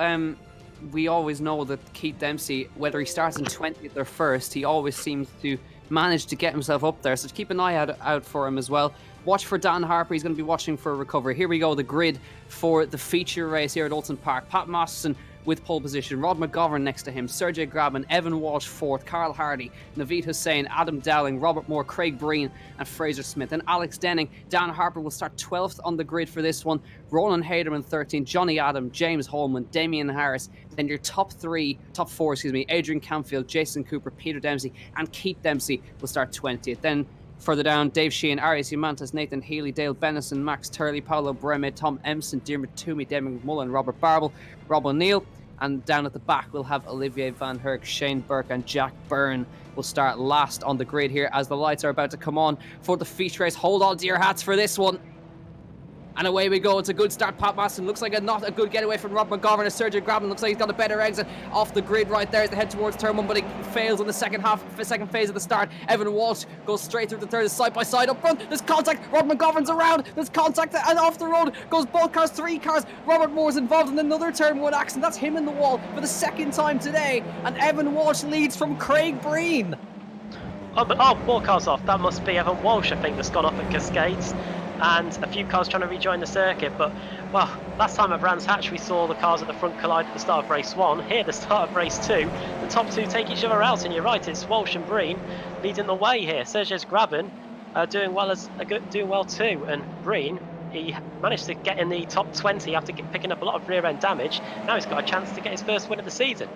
we always know that Keith Dempsey, whether he starts in 20th or 1st, he always seems to manage to get himself up there. So keep an eye out for him as well. Watch for Dan Harper. He's going to be watching for a recovery. Here we go, the grid for the feature race here at Oulton Park. Pat Masterson with pole position, Rod McGovern next to him, Sergey Grabin, Evan Walsh 4th, Carl Hardy, Naveed Hussain, Adam Dowling, Robert Moore, Craig Breen and Fraser Smith. And Alex Denning, Dan Harper will start 12th on the grid for this one, Ronan Haderman 13th, Johnny Adam, James Holman, Damian Harris. Then your top four, Adrian Camfield, Jason Cooper, Peter Dempsey and Keith Dempsey will start 20th. Then further down, Dave Sheehan, Arias Humantas, Nathan Healy, Dale Bennison, Max Turley, Paolo Breme, Tom Emson, Diarmuid Toomey, Damon Mullen, Robert Barble, Rob O'Neill. And down at the back, we'll have Olivier Van Herk, Shane Burke and Jack Byrne will start last on the grid here as the lights are about to come on for the feature race. Hold on to your hats for this one. And away we go. It's a good start. Pat Masson looks like not a good getaway from Rob McGovern. As Sergio Grabin looks like he's got a better exit off the grid right there as they head towards turn 1, but he fails in the second phase of the start. Evan Walsh goes straight through the third, side by side up front. There's contact. Rob McGovern's around. There's contact, and off the road goes both cars, 3 cars. Robert Moore's involved in another turn 1 accident. That's him in the wall for the second time today. And Evan Walsh leads from Craig Breen. Oh, 4 cars off. That must be Evan Walsh, I think, that's gone off at Cascades. And a few cars trying to rejoin the circuit, but well, last time at Brands Hatch we saw the cars at the front collide at the start of race 1. Here, the start of race 2, the top 2 take each other out, and you're right, it's Walsh and Breen leading the way here. Sergio's Grabin doing well too, and Breen, he managed to get in the top 20 after picking up a lot of rear end damage. Now he's got a chance to get his first win of the season.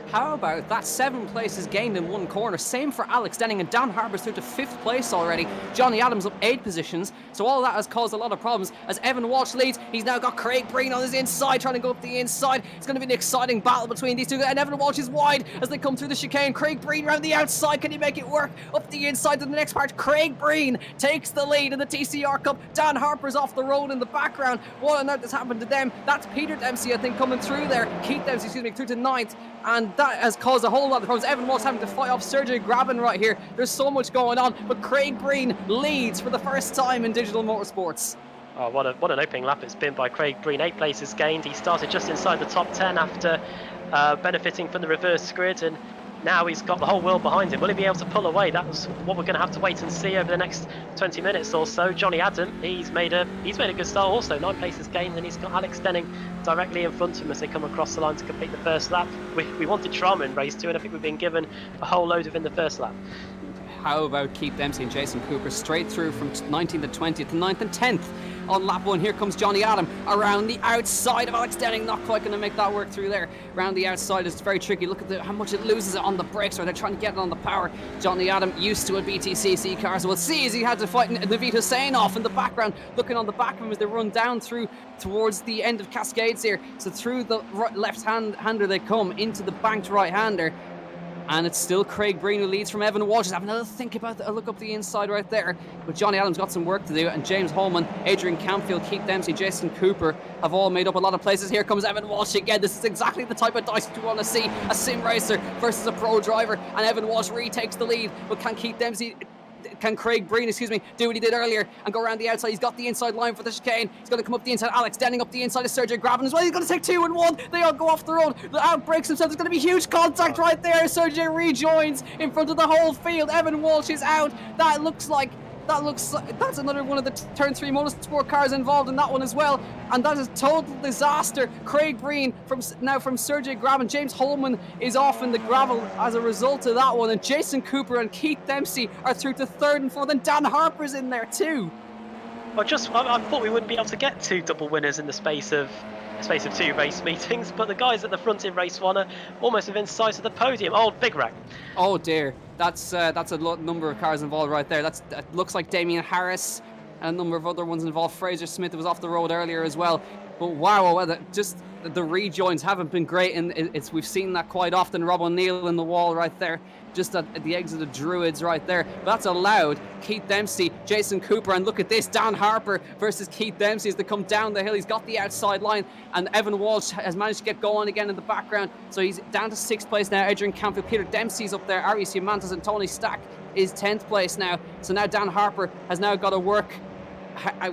How about that? 7 places gained in 1 corner. Same for Alex Denning, and Dan Harper's through to 5th place already. Johnny Adams up 8 positions. So all that has caused a lot of problems as Evan Walsh leads. He's now got Craig Breen on his inside, trying to go up the inside. It's going to be an exciting battle between these two. And Evan Walsh is wide as they come through the chicane. Craig Breen around the outside. Can he make it work? Up the inside to the next part. Craig Breen takes the lead in the TCR Cup. Dan Harper's off the road in the background. What on earth has happened to them? That's Peter Dempsey, I think, coming through there. Keith Dempsey, through to 9th. And that has caused a whole lot of problems. Evan Walsh having to fight off Sergio Grabin right here. There's so much going on, but Craig Breen leads for the first time in digital motorsports. Oh, what an opening lap it's been by Craig Breen. 8 places gained. He started just inside the top 10 after benefiting from the reverse grid, and now he's got the whole world behind him. Will he be able to pull away? That's what we're going to have to wait and see over the next 20 minutes or so. Johnny Adam, he's made a good start also. 9 places gained, and he's got Alex Denning directly in front of him as they come across the line to complete the first lap. We wanted drama in race 2, and I think we've been given a whole load of in the first lap. How about Keith Dempsey and Jason Cooper straight through from 19th to 20th to 9th and 10th on lap 1. Here comes Johnny Adam around the outside of Alex Denning. Not quite going to make that work through there. Around the outside is very tricky. Look at how much it loses it on the brakes, or they're trying to get it on the power. Johnny Adam used to a BTCC car, so we'll see as he had to fight Naveed Hussain off in the background, looking on the back of him as they run down through towards the end of Cascades here. So through the left-hander they come into the banked right-hander. And it's still Craig Breen who leads from Evan Walsh. Just have another think about a look up the inside right there. But Johnny Adams got some work to do. And James Holman, Adrian Camfield, Keith Dempsey, Jason Cooper have all made up a lot of places. Here comes Evan Walsh again. This is exactly the type of dice we want to see. A sim racer versus a pro driver. And Evan Walsh retakes the lead. But can Craig Breen, do what he did earlier and go around the outside? He's got the inside line for the chicane. He's going to come up the inside. Alex Denning up the inside of Sergio Grabin as well. He's going to take 2 and 1. They all go off the road. The outbreaks themselves. There's going to be huge contact right there. Sergio rejoins in front of the whole field. Evan Walsh is out. That's another one of the Turn 3 Motorsport cars involved in that one as well. And that is total disaster. Craig Breen from Sergio Grabin. James Holman is off in the gravel as a result of that one. And Jason Cooper and Keith Dempsey are through to 3rd and 4th. And Dan Harper's in there too. I thought we wouldn't be able to get 2 double winners in the space of 2 race meetings, but the guys at the front in race 1 are almost within sight of the podium. Oh, big wreck. Oh dear, that's a number of cars involved right there. That looks like Damian Harris and a number of other ones involved. Fraser Smith was off the road earlier as well. But wow, just the rejoins haven't been great, and we've seen that quite often. Rob O'Neill in the wall right there, just at the exit of Druids right there. But that's allowed Keith Dempsey, Jason Cooper, and look at this, Dan Harper versus Keith Dempsey as they come down the hill. He's got the outside line, and Evan Walsh has managed to get going again in the background. So he's down to 6th place now. Adrian Camfield, Peter Dempsey's up there. Arias Humantas and Tony Stack is 10th place now. So now Dan Harper has now got to work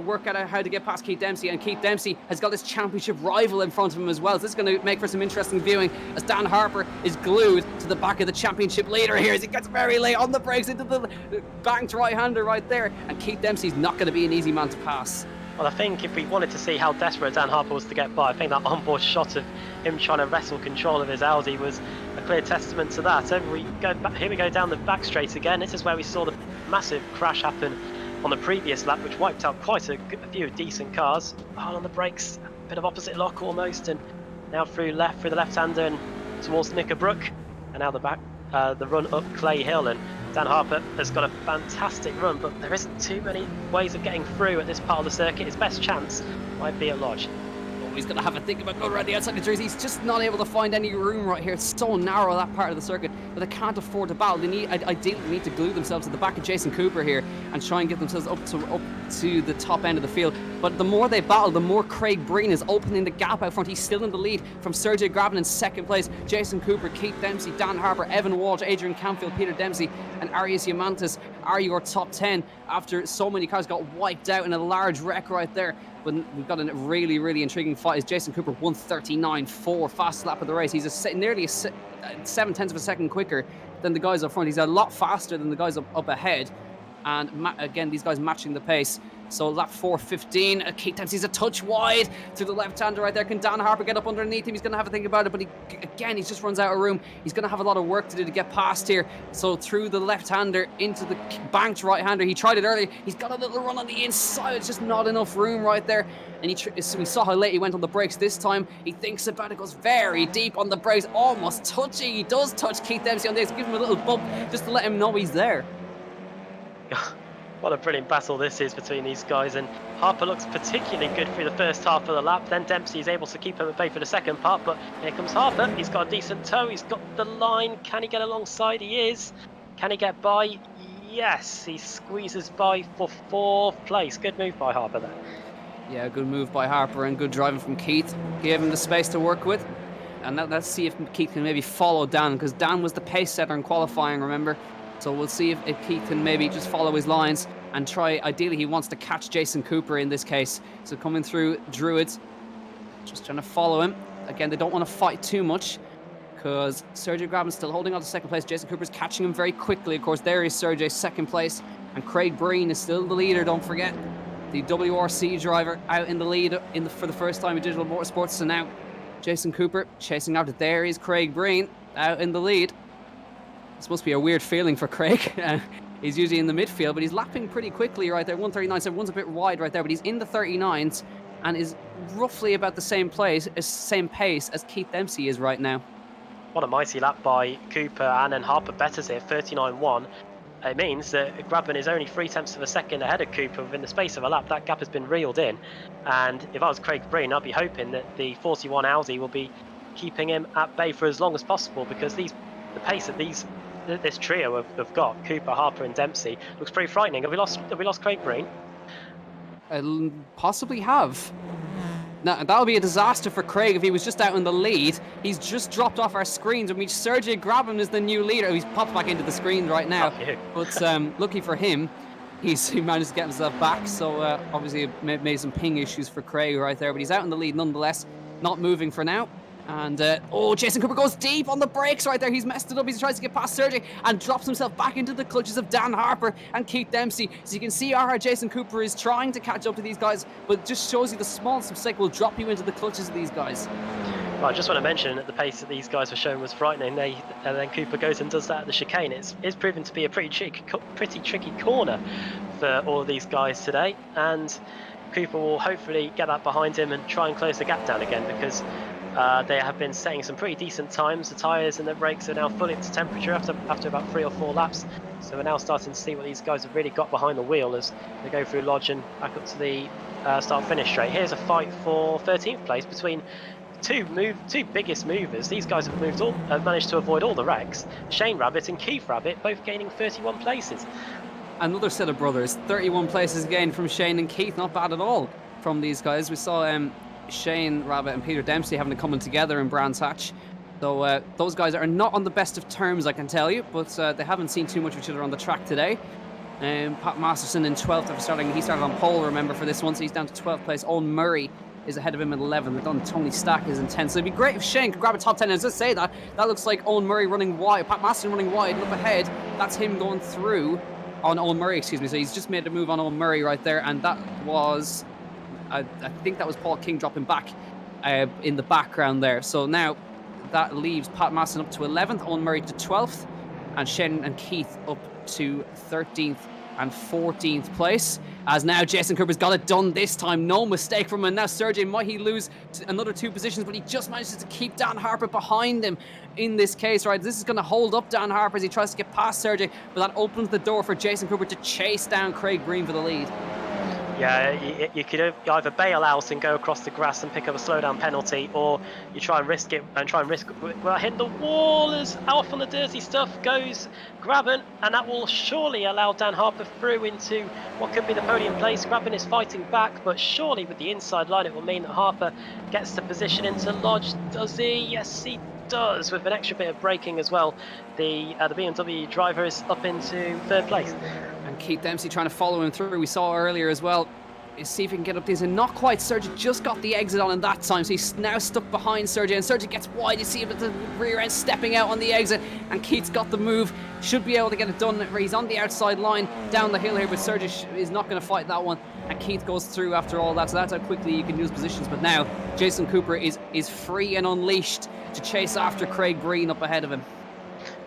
work out how to get past Keith Dempsey, and Keith Dempsey has got this championship rival in front of him as well. So this is going to make for some interesting viewing as Dan Harper is glued to the back of the championship leader here as he gets very late on the brakes into the banked right-hander right there, and Keith Dempsey's not going to be an easy man to pass. Well, I think if we wanted to see how desperate Dan Harper was to get by, I think that onboard shot of him trying to wrestle control of his Audi was a clear testament to that. Here we go down the back straight again. This is where we saw the massive crash happen on the previous lap, which wiped out quite a few decent cars. Hard on the brakes, a bit of opposite lock almost, and now through the left-hander and towards Knickerbrook, and now the run up Clay Hill. And Dan Harper has got a fantastic run, but there isn't too many ways of getting through at this part of the circuit. His best chance might be at Lodge. He's going to have a think about going around the outside of Jersey. He's just not able to find any room right here. It's so narrow, that part of the circuit, but they can't afford to battle. They ideally need to glue themselves to the back of Jason Cooper here and try and get themselves up to the top end of the field. But the more they battle, the more Craig Breen is opening the gap out front. He's still in the lead from Sergey Grabin in second place. Jason Cooper, Keith Dempsey, Dan Harper, Evan Walsh, Adrian Canfield, Peter Dempsey, and Arias Yamantis are your top 10 after so many cars got wiped out in a large wreck right there. But we've got a really, really intriguing fight as Jason Cooper 1:39.4, fastest lap of the race. He's nearly 7/10 of a second quicker than the guys up front. He's a lot faster than the guys up ahead. And again, these guys matching the pace. So lap 4:15, Keith Dempsey's a touch wide through the left-hander right there. Can Dan Harper get up underneath him? He's going to have a think about it, but he just runs out of room. He's going to have a lot of work to do to get past here. So through the left-hander into the banked right-hander. He tried it earlier. He's got a little run on the inside. It's just not enough room right there. And so we saw how late he went on the brakes this time. He thinks about it, goes very deep on the brakes, almost touching. He does touch Keith Dempsey on this. Give him a little bump just to let him know he's there. What a brilliant battle this is between these guys, and Harper looks particularly good through the first half of the lap. Then Dempsey is able to keep him at bay for the second part, but here comes Harper. He's got a decent toe, he's got the line. Can he get alongside? He is. Can he get by? Yes, he squeezes by for 4th place. Good move by Harper there. Yeah, good move by Harper and good driving from Keith. Gave him the space to work with. And let's see if Keith can maybe follow Dan, because Dan was the pace setter in qualifying, remember? So we'll see if Keith can maybe just follow his lines and try. Ideally, he wants to catch Jason Cooper in this case. So coming through Druids, just trying to follow him. Again, they don't want to fight too much because Sergey Grabin's still holding on to second place. Jason Cooper's catching him very quickly. Of course, there is Sergey's second place. And Craig Breen is still the leader, don't forget. The WRC driver out in the lead for the first time in Digital Motorsports. So now Jason Cooper chasing out. There is Craig Breen out in the lead. This must be a weird feeling for Craig. He's usually in the midfield, but he's lapping pretty quickly right there. 1:39, so one's a bit wide right there, but he's in the 39s and is roughly about the same pace as Keith Dempsey is right now. What a mighty lap by Cooper, and then Harper betters it, 39.1. It means that Grabin is only 0.3 of a second ahead of Cooper within the space of a lap. That gap has been reeled in, and if I was Craig Breen, I'd be hoping that the 41 Audi will be keeping him at bay for as long as possible, because the pace that this trio have got, Cooper, Harper and Dempsey, looks pretty frightening. Have we lost Craig Breen? Possibly have. Now, that would be a disaster for Craig if he was just out in the lead. He's just dropped off our screens, and Sergey Grabin is the new leader. He's popped back into the screen right now. But lucky for him, he managed to get himself back. So obviously it made some ping issues for Craig right there, but he's out in the lead nonetheless, not moving for now. And Jason Cooper goes deep on the brakes right there. He's messed it up. He tries to get past Sergey and drops himself back into the clutches of Dan Harper and Keith Dempsey. So you can see how Jason Cooper is trying to catch up to these guys, but it just shows you the smallest mistake will drop you into the clutches of these guys. Well, I just want to mention that the pace that these guys were showing was frightening. And then Cooper goes and does that at the chicane. It's proven to be a pretty tricky corner for all of these guys today. And Cooper will hopefully get that behind him and try and close the gap down again, because they have been setting some pretty decent times. The tyres and the brakes are now fully up to temperature after about 3 or 4 laps. So we're now starting to see what these guys have really got behind the wheel as they go through Lodge and back up to the start-finish straight. Here's a fight for 13th place between two biggest movers. These guys have managed to avoid all the wrecks. Shane Rabbit and Keith Rabbit both gaining 31 places. Another set of brothers. 31 places gained from Shane and Keith. Not bad at all from these guys. We saw Shane Rabbit and Peter Dempsey having to come in together in Brands Hatch. So those guys are not on the best of terms, I can tell you, but they haven't seen too much of each other on the track today. Pat Masterson in 12th after starting. He started on pole, remember, for this one, so he's down to 12th place. Owen Murray is ahead of him at 11th. Then Tony Stack is in 10th. So it'd be great if Shane could grab a top 10. And just say that looks like Owen Murray running wide, Pat Masterson running wide. Look ahead, that's him going through on Owen Murray, excuse me. So he's just made a move on Owen Murray right there, and that was, I think that was Paul King dropping back in the background there. So now that leaves Pat Masterson up to 11th, Owen Murray to 12th, and Shane and Keith up to 13th and 14th place. As now Jason Cooper's got it done this time, no mistake from him. And now Sergey, might he lose another 2 positions, but he just manages to keep Dan Harper behind him in this case, right? This is going to hold up Dan Harper as he tries to get past Sergey, but that opens the door for Jason Cooper to chase down Craig Breen for the lead. Yeah, you could either bail out and go across the grass and pick up a slowdown penalty, or you try and risk it well, hitting the wall as off on the dirty stuff goes Graben, and that will surely allow Dan Harper through into what could be the podium place. Graben is fighting back, but surely with the inside line it will mean that Harper gets the position into Lodge. Does he? Yes, he does, with an extra bit of braking as well. The BMW driver is up into 3rd place. And Keith Dempsey trying to follow him through. We saw earlier as well. Is see if he can get up these, and not quite. Sergey just got the exit on in that time, so he's now stuck behind Sergey, and Sergey gets wide. You see him at the rear end stepping out on the exit, and Keith's got the move. Should be able to get it done. He's on the outside line down the hill here, but Sergey is not going to fight that one, and Keith goes through after all that. So that's how quickly you can lose positions. But now Jason Cooper is free and unleashed to chase after Craig Breen up ahead of him.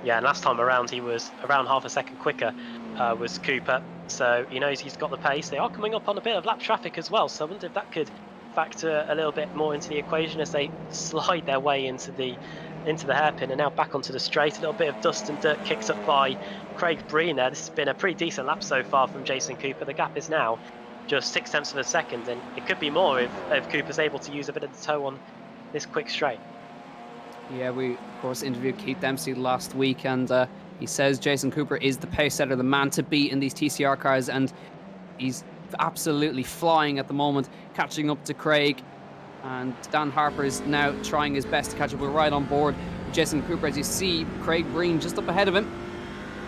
Yeah, and last time around he was around half a second quicker, was Cooper. So he knows he's got the pace. They are coming up on a bit of lap traffic as well, so I wonder if that could factor a little bit more into the equation as they slide their way into the hairpin and now back onto the straight. A little bit of dust and dirt kicked up by Craig Breen there. This has been a pretty decent lap so far from Jason Cooper. The gap is now just 0.6 of a second, and it could be more if Cooper's able to use a bit of the toe on this quick straight. Yeah, we of course interviewed Keith Dempsey last week, and he says Jason Cooper is the pace setter, the man to beat in these TCR cars, and he's absolutely flying at the moment, catching up to Craig. And Dan Harper is now trying his best to catch up. We're right on board with Jason Cooper, as you see Craig Breen just up ahead of him.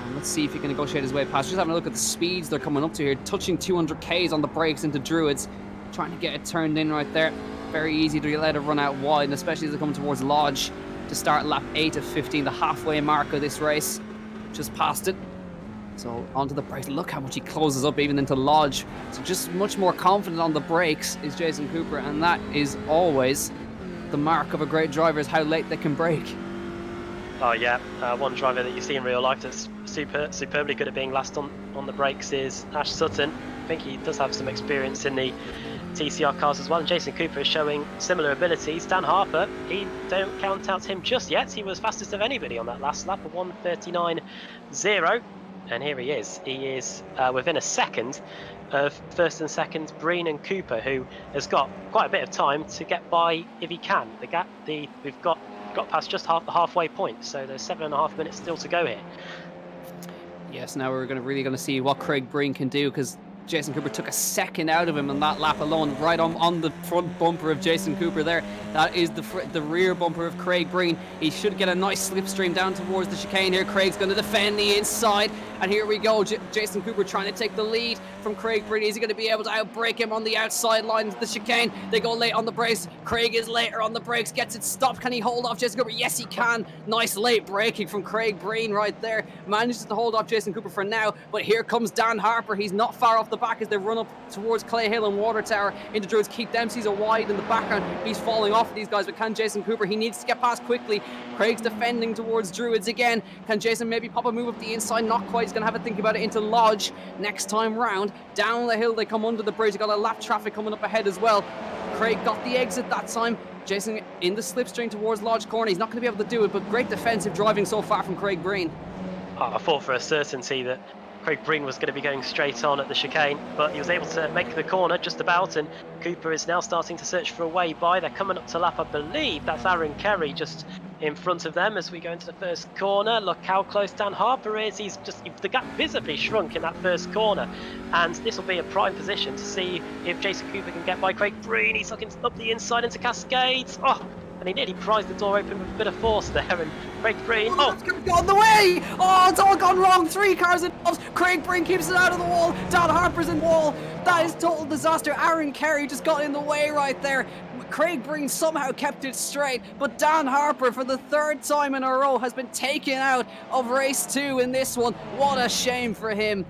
And let's see if he can negotiate his way past. Just having a look at the speeds they're coming up to here, touching 200 Ks on the brakes into Druids, trying to get it turned in right there. Very easy to let it run out wide, and especially as they come towards Lodge to start lap 8 of 15, the halfway mark of this race. Just past it. So onto the brakes. Look how much he closes up even into Lodge. So just much more confident on the brakes is Jason Cooper, and that is always the mark of a great driver, is how late they can brake. Oh yeah, one driver that you see in real life that's superbly good at being last on the brakes is Ash Sutton. I think he does have some experience in the TCR cars as well, and Jason Cooper is showing similar abilities. Dan Harper, he don't count out him just yet. He was fastest of anybody on that last lap, a 1:39.0, and here he is. He is within a second of first and second Breen and Cooper, who has got quite a bit of time to get by if he can. The gap, we've got past just the halfway point, so there's 7.5 minutes still to go here. Yes, now we're really going to see what Craig Breen can do, because Jason Cooper took a second out of him on that lap alone, right on the front bumper of Jason Cooper there. That is the rear bumper of Craig Breen. He should get a nice slipstream down towards the chicane here. Craig's going to defend the inside, and here we go. Jason Cooper trying to take the lead from Craig Breen. Is he going to be able to outbrake him on the outside line of the chicane? They go late on the brakes. Craig is later on the brakes, gets it stopped. Can he hold off Jason Cooper? Yes, he can. Nice late braking from Craig Breen right there. Manages to hold off Jason Cooper for now, but here comes Dan Harper. He's not far off the back as they run up towards Clay Hill and Water Tower into Druids. Keith Dempsey's a wide in the background. He's falling off these guys, but can Jason Cooper? He needs to get past quickly. Craig's defending towards Druids again. Can Jason maybe pop a move up the inside? Not quite. He's going to have to think about it into Lodge next time round. Down the hill they come under the bridge. They've got a lap traffic coming up ahead as well. Craig got the exit that time. Jason in the slipstream towards Lodge corner. He's not going to be able to do it, but great defensive driving so far from Craig Breen. I thought for a certainty that Craig Breen was going to be going straight on at the chicane, but he was able to make the corner just about, and Cooper is now starting to search for a way by. They're coming up to lap, I believe that's Aaron Kerry just in front of them as we go into the first corner. Look how close Dan Harper is. The gap visibly shrunk in that first corner, and this will be a prime position to see if Jason Cooper can get by Craig Breen. He's looking up the inside into Cascades. Oh, and he nearly prized the door open with a bit of force there. And Craig Breen, Oh, it's gone the way! Oh, it's all gone wrong. 3 cars involved. Craig Breen keeps it out of the wall. Dan Harper's in the wall. That is total disaster. Aaron Kerry just got in the way right there. Craig Breen somehow kept it straight, but Dan Harper, for the 3rd time in a row, has been taken out of race 2 in this one. What a shame for him.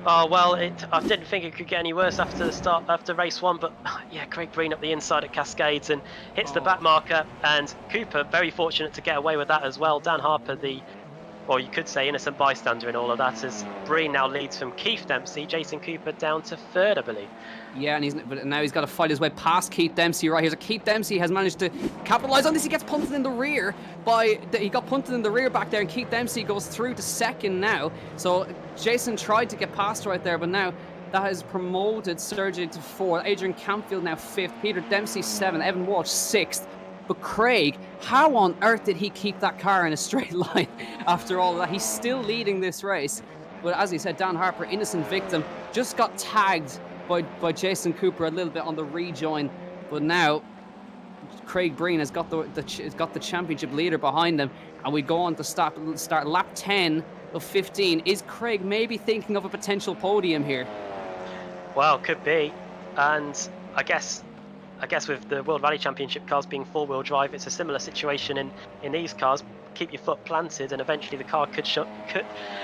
Oh well, I didn't think it could get any worse after the start, after race 1, but yeah, Craig Breen up the inside at Cascades and hits the back marker, and Cooper very fortunate to get away with that as well. Dan Harper, or you could say innocent bystander in all of that, as Breen now leads from Keith Dempsey, Jason Cooper down to 3rd, I believe. Yeah, but now he's got to fight his way past Keith Dempsey right here. So Keith Dempsey has managed to capitalise on this. He gets punted in the rear he got punted in the rear back there, and Keith Dempsey goes through to 2nd now. So Jason tried to get past right there, but now that has promoted Sergey to 4th. Adrian Campfield now 5th. Peter Dempsey 7th. Evan Walsh 6th. But Craig, how on earth did he keep that car in a straight line after all of that? He's still leading this race. But as he said, Dan Harper, innocent victim, just got tagged by Jason Cooper a little bit on the rejoin. But now Craig Breen has got the championship leader behind him, and we go on to start lap 10 of 15. Is Craig maybe thinking of a potential podium here? Well, could be. And I guess with the World Rally Championship cars being 4-wheel drive, it's a similar situation in these cars. Keep your foot planted, and eventually the car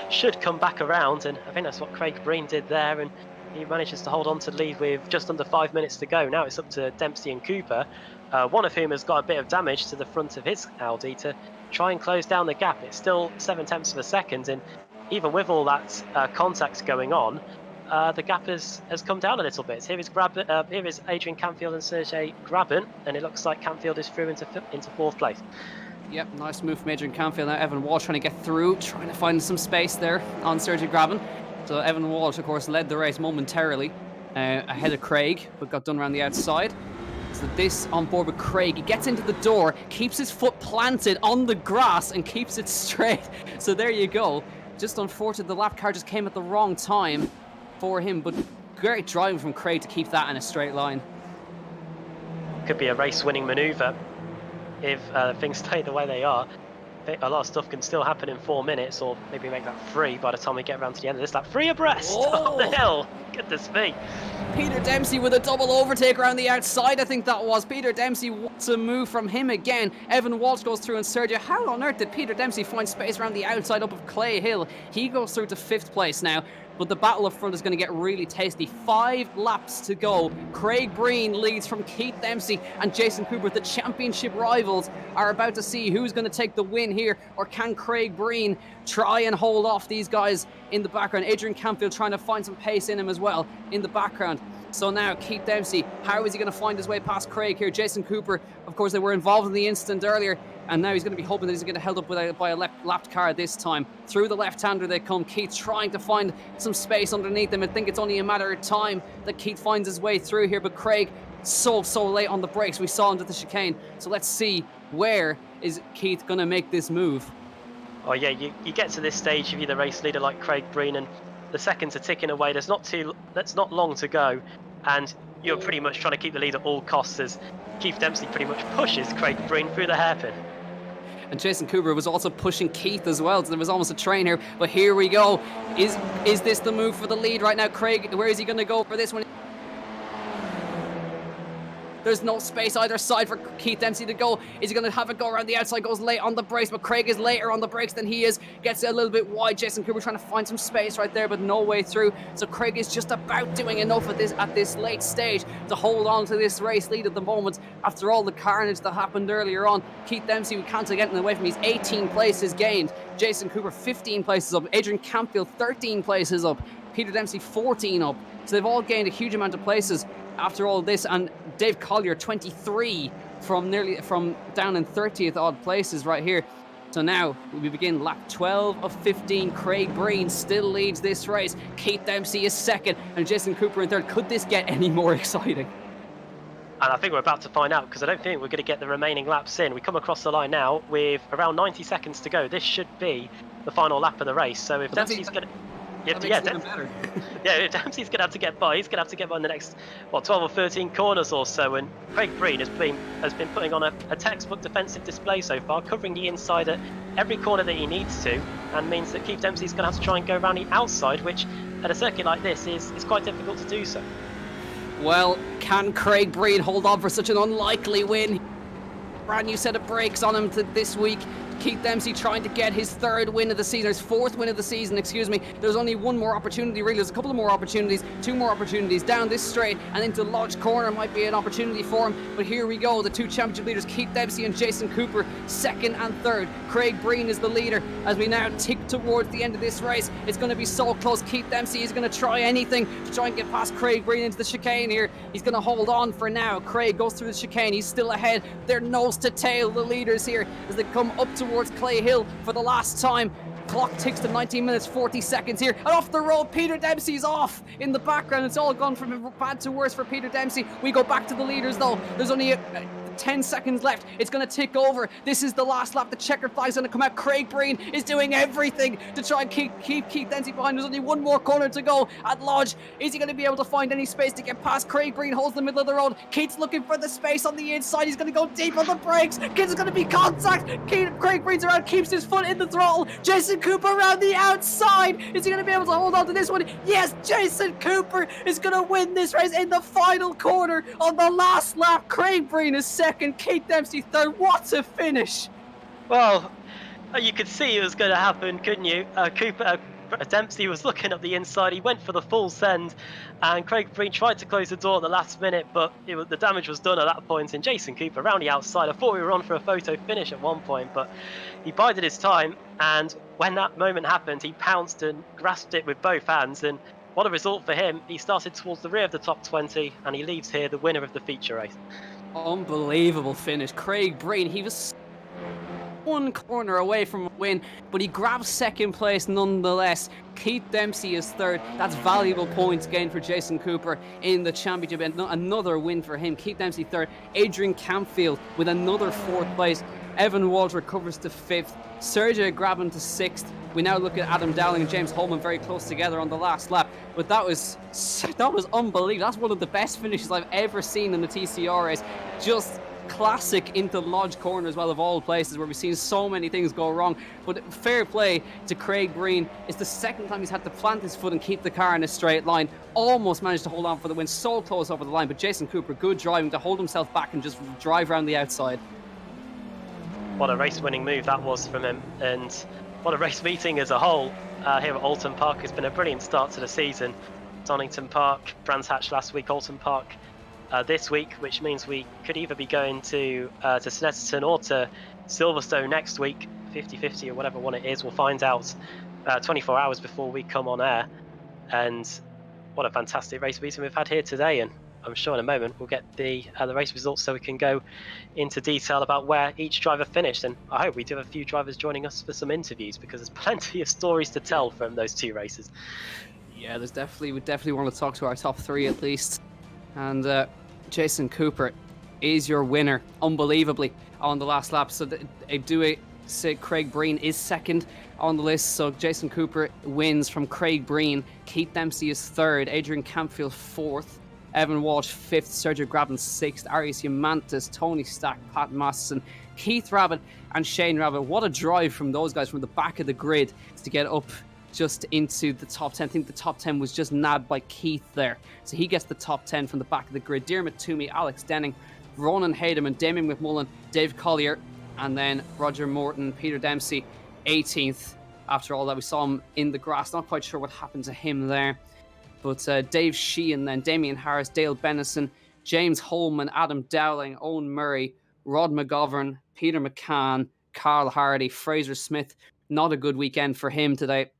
should come back around. And I think that's what Craig Breen did there, and he manages to hold on to the lead with just under 5 minutes to go. Now it's up to Dempsey and Cooper, one of whom has got a bit of damage to the front of his Audi, to try and close down the gap. It's still 7/10 of a second, and even with all that contact going on, the gap has come down a little bit. Here is Adrian Campfield and Sergey Graben, and it looks like Campfield is through into 4th place. Yep, nice move from Adrian Campfield. Now Evan Walsh trying to get through, trying to find some space there on Sergey Graben. So Evan Walsh, of course, led the race momentarily ahead of Craig, but got done around the outside. So this on board with Craig. He gets into the door, keeps his foot planted on the grass, and keeps it straight. So there you go. Just unfortunate, the lap car just came at the wrong time for him, but great driving from Craig to keep that in a straight line. Could be a race-winning manoeuvre if things stay the way they are. A lot of stuff can still happen in 4 minutes, or maybe make that 3 by the time we get around to the end of this lap. 3 abreast on the hill. Goodness me. Peter Dempsey with a double overtake around the outside, I think that was. Peter Dempsey wants a move from him again. Evan Walsh goes through, and Sergio, how on earth did Peter Dempsey find space around the outside up of Clay Hill? He goes through to 5th place now. But the battle up front is going to get really tasty. 5 laps to go. Craig Breen leads from Keith Dempsey and Jason Cooper. The championship rivals are about to see who's going to take the win here, or can Craig Breen try and hold off these guys in the background? Adrian Campfield trying to find some pace in him as well in the background. So now Keith Dempsey, how is he going to find his way past Craig here? Jason Cooper, of course, they were involved in the incident earlier, and now he's going to be hoping that he's going to get held up by a lapped car this time. Through the left-hander they come. Keith trying to find some space underneath them. I think it's only a matter of time that Keith finds his way through here, but Craig so late on the brakes. We saw him to the chicane. So let's see, where is Keith going to make this move? Oh yeah, you get to this stage, if you're the race leader like Craig Breen, and the seconds are ticking away. That's not long to go, and you're pretty much trying to keep the lead at all costs, as Keith Dempsey pretty much pushes Craig Breen through the hairpin. And Jason Cooper was also pushing Keith as well, so there was almost a train here. But here we go. Is this the move for the lead right now? Craig, where is he going to go for this one? There's no space either side for Keith Dempsey to go. Is he going to have it go around the outside? Goes late on the brakes, but Craig is later on the brakes than he is. Gets it a little bit wide. Jason Cooper trying to find some space right there, but no way through. So Craig is just about doing enough at this late stage to hold on to this race lead at the moment. After all the carnage that happened earlier on, Keith Dempsey, we can't take anything away from him. He's 18 places gained. Jason Cooper 15 places up. Adrian Campfield 13 places up. Peter Dempsey 14 up. So they've all gained a huge amount of places after all this, and Dave Collier 23 from down in 30th odd places right here. So now we begin lap 12 of 15. Craig Breen still leads this race. Keith Dempsey is 2nd, and Jason Cooper in 3rd. Could this get any more exciting? And I think we're about to find out, because I don't think we're going to get the remaining laps in. We come across the line now with around 90 seconds to go. This should be the final lap of the race. So if Dempsey's going to... You That have to, makes yeah, it even better. yeah, Dempsey's going to have to get by. He's going to have to get by in the next, 12 or 13 corners or so. And Craig Breen has been putting on a textbook defensive display so far, covering the inside at every corner that he needs to, and means that Keith Dempsey's going to have to try and go around the outside, which at a circuit like this is quite difficult to do so. Well, can Craig Breen hold on for such an unlikely win? Brand new set of brakes on him this week. Keith Dempsey trying to get his third win of the season, his fourth win of the season, excuse me. There's only one more opportunity, really. There's a couple of more opportunities, two more opportunities down this straight and into Lodge Corner might be an opportunity for him. But here we go, the two championship leaders, Keith Dempsey and Jason Cooper, second and third. Craig Breen is the leader as we now tick towards the end of this race. It's going to be so close. Keith Dempsey is going to try anything to try and get past Craig Breen into the chicane here. He's going to hold on for now. Craig goes through the chicane. He's still ahead. They're nose to tail, the leaders here, as they come up towards Clay Hill for the last time. Clock ticks to 19 minutes 40 seconds here, and off the road Peter Dempsey's off in the background. It's all gone from bad to worse for Peter Dempsey. We go back to the leaders though. There's only 10 seconds left. It's going to tick over. This is the last lap. The checkered flag's going to come out. Craig Breen is doing everything to try and keep Keith Dempsey behind. There's only one more corner to go at Lodge. Is he going to be able to find any space to get past? Craig Breen holds the middle of the road. Keith's looking for the space on the inside. He's going to go deep on the brakes. Keith's going to be contact. Craig Breen's around, keeps his foot in the throttle. Jason Cooper around the outside. Is he going to be able to hold on to this one? Yes, Jason Cooper is going to win this race in the final corner on the last lap. Craig Breen is second, Keith Dempsey third. What a finish! Well, you could see it was going to happen, couldn't you? Dempsey was looking up the inside. He went for the full send, and Craig Breen tried to close the door at the last minute, but the damage was done at that point. And Jason Cooper around the outside. I thought we were on for a photo finish at one point, but he bided his time. And when that moment happened, he pounced and grasped it with both hands. And what a result for him! He started towards the rear of the top 20, and he leaves here the winner of the feature race. Unbelievable finish. Craig Breen, he was one corner away from a win, but he grabs second place nonetheless. Keith Dempsey is third. That's valuable points gained for Jason Cooper in the championship, and another win for him. Keith Dempsey third. Adrian Campfield with another fourth place. Evan Walsh recovers to fifth. Sergio Grabban to sixth. We now look at Adam Dowling and James Holman very close together on the last lap. But that was unbelievable. That's one of the best finishes I've ever seen in the TCR race. Just classic into Lodge Corner as well, of all places, where we've seen so many things go wrong. But fair play to Craig Breen. It's the second time he's had to plant his foot and keep the car in a straight line. Almost managed to hold on for the win, so close over the line. But Jason Cooper, good driving to hold himself back and just drive around the outside. What a race-winning move that was from him, and what a race meeting as a whole here at Oulton Park. It's been a brilliant start to the season. Donington Park, Brands Hatch last week, Oulton Park this week, which means we could either be going to Snetterton or to Silverstone next week, 50-50 or whatever one it is. We'll find out 24 hours before we come on air. And what a fantastic race meeting we've had here today, and I'm sure in a moment we'll get the race results so we can go into detail about where each driver finished. And I hope we do have a few drivers joining us for some interviews, because there's plenty of stories to tell from those two races. Yeah, we definitely want to talk to our top three at least. And Jason Cooper is your winner, unbelievably, on the last lap. So I do say Craig Breen is second on the list. So Jason Cooper wins from Craig Breen. Keith Dempsey is third. Adrian Campfield fourth. Evan Walsh fifth. Sergio Grabban sixth. Arius Yamantis, Tony Stack, Pat Masterson, Keith Rabbit, and Shane Rabbit. What a drive from those guys from the back of the grid to get up just into the top 10. I think the top 10 was just nabbed by Keith there. So he gets the top 10 from the back of the grid. Diarmuid Toomey, Alex Denning, Ronan Haydeman, Damien McMullen, Dave Collier, and then Roger Morton, Peter Dempsey, 18th. After all that, we saw him in the grass. Not quite sure what happened to him there. But Dave Sheehan, then Damien Harris, Dale Bennison, James Holman, Adam Dowling, Owen Murray, Rod McGovern, Peter McCann, Carl Hardy, Fraser Smith. Not a good weekend for him today.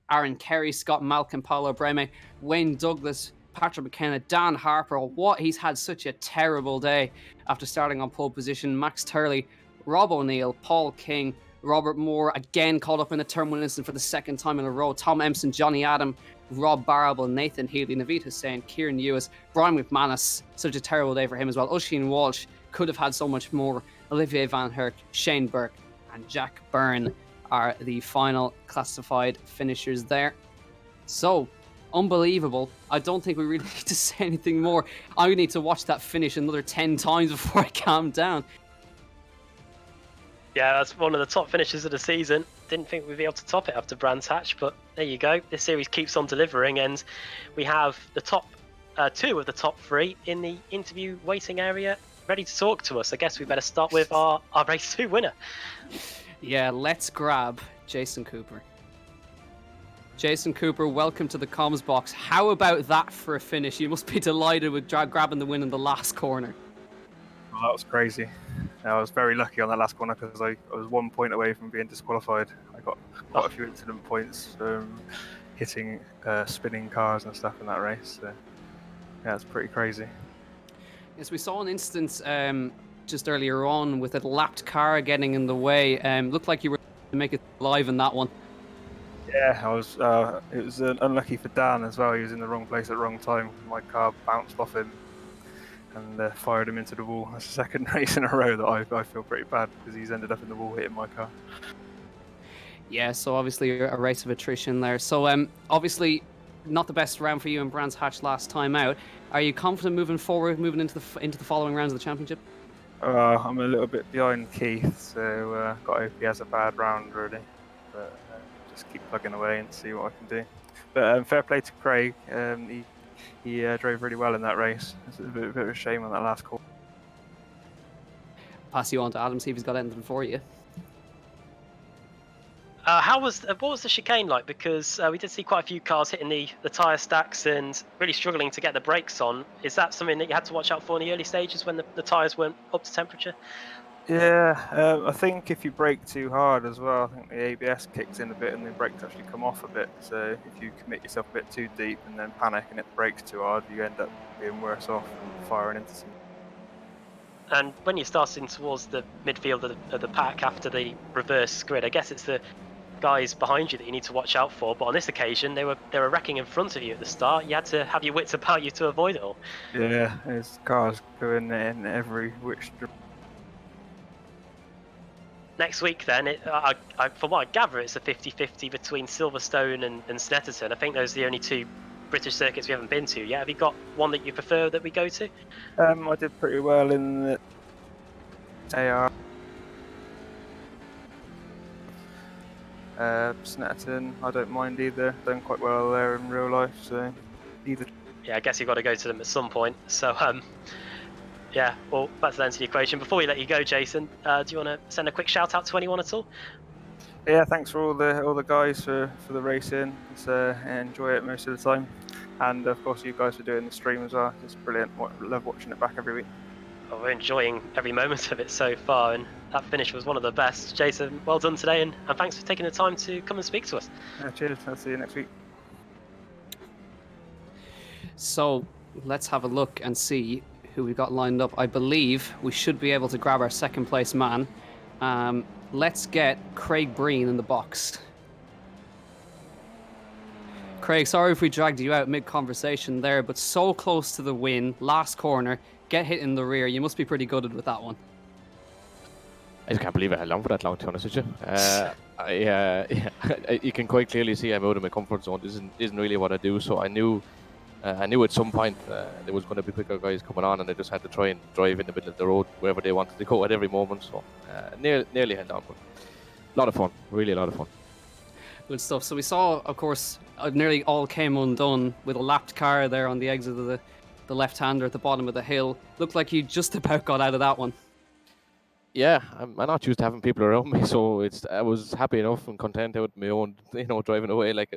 Aaron Kerry, Scott Malcolm, Paulo Breme, Wayne Douglas, Patrick McKenna, Dan Harper. He's had such a terrible day after starting on pole position. Max Turley, Rob O'Neill, Paul King, Robert Moore, again caught up in a terminal incident for the second time in a row. Tom Empson, Johnny Adam, Rob Barable, Nathan Healy, Naveed Hussain, Kieran Ewis, Brian McManus. Such a terrible day for him as well. Oisin Walsh could have had so much more. Olivier Van Herk, Shane Burke, and Jack Byrne are the final classified finishers there. So, unbelievable. I don't think we really need to say anything more. I need to watch that finish another 10 times before I calm down. Yeah, that's one of the top finishes of the season. Didn't think we'd be able to top it after Brands Hatch, but there you go. This series keeps on delivering, and we have the top two of the top three in the interview waiting area ready to talk to us. I guess we better start with our race 2 winner. Yeah, let's grab Jason Cooper. Jason Cooper, welcome to the comms box. How about that for a finish? You must be delighted with grabbing the win in the last corner. Well, that was crazy. I was very lucky on that last corner because I was 1 point away from being disqualified. I got quite a few incident points from hitting spinning cars and stuff in that race. So, yeah, it's pretty crazy. Yes, we saw an instance just earlier on with a lapped car getting in the way. Looked like you were to make it live in that one. Yeah, I was. It was unlucky for Dan as well. He was in the wrong place at the wrong time. My car bounced off him and fired him into the wall. That's the second race in a row that I feel pretty bad because he's ended up in the wall hitting my car. Yeah, so obviously a race of attrition there. So obviously not the best round for you in Brands Hatch last time out. Are you confident moving forward, moving into the following rounds of the championship? I'm a little bit behind Keith, so got to hope he has a bad round really. But just keep plugging away and see what I can do. But fair play to Craig. He drove really well in that race. It's a bit of a shame on that last call. Pass you on to Adam, see if he's got anything for you. What was the chicane like? Because we did see quite a few cars hitting the tyre stacks and really struggling to get the brakes on. Is that something that you had to watch out for in the early stages when the tyres weren't up to temperature? Yeah, I think if you brake too hard as well, I think the ABS kicks in a bit and the brakes actually come off a bit. So if you commit yourself a bit too deep and then panic and hit the brakes too hard, you end up being worse off and firing into some. And when you're starting towards the midfield of the pack after the reverse grid, I guess it's the guys behind you that you need to watch out for. But on this occasion, they were wrecking in front of you at the start. You had to have your wits about you to avoid it all. Yeah, there's cars going in every which. Next week, then, from what I gather, it's a 50-50 between Silverstone and Snetterton. I think those are the only two British circuits we haven't been to yet. Have you got one that you prefer that we go to? I did pretty well in the AR. Snetterton, I don't mind either. Done quite well there in real life, so either. Yeah, I guess you've got to go to them at some point. So, yeah, well, that's the answer to the equation. Before we let you go, Jason, do you want to send a quick shout out to anyone at all? Yeah, thanks for all the guys for the racing. Enjoy it most of the time, and of course you guys for doing the stream as well. It's brilliant. Love watching it back every week. Well, we're enjoying every moment of it so far, and that finish was one of the best. Jason, well done today, and thanks for taking the time to come and speak to us. Cheers. I'll see you next week. So let's have a look and see who we've got lined up. I believe we should be able to grab our second place man. Let's get Craig Breen in the box. Craig, sorry if we dragged you out mid-conversation there, but so close to the win, last corner, get hit in the rear. You must be pretty gutted with that one. I just can't believe I held on for that long, to be honest with you. You can quite clearly see I'm out of my comfort zone. This isn't really what I do, so I knew at some point there was going to be quicker guys coming on, and I just had to try and drive in the middle of the road wherever they wanted to go at every moment. So nearly held on, but a lot of fun, really a lot of fun. Good stuff. So we saw, of course, nearly all came undone with a lapped car there on the exit of the left-hander at the bottom of the hill. Looked like you just about got out of that one. Yeah, I'm not used to having people around me, so I was happy enough and content out my own, driving away like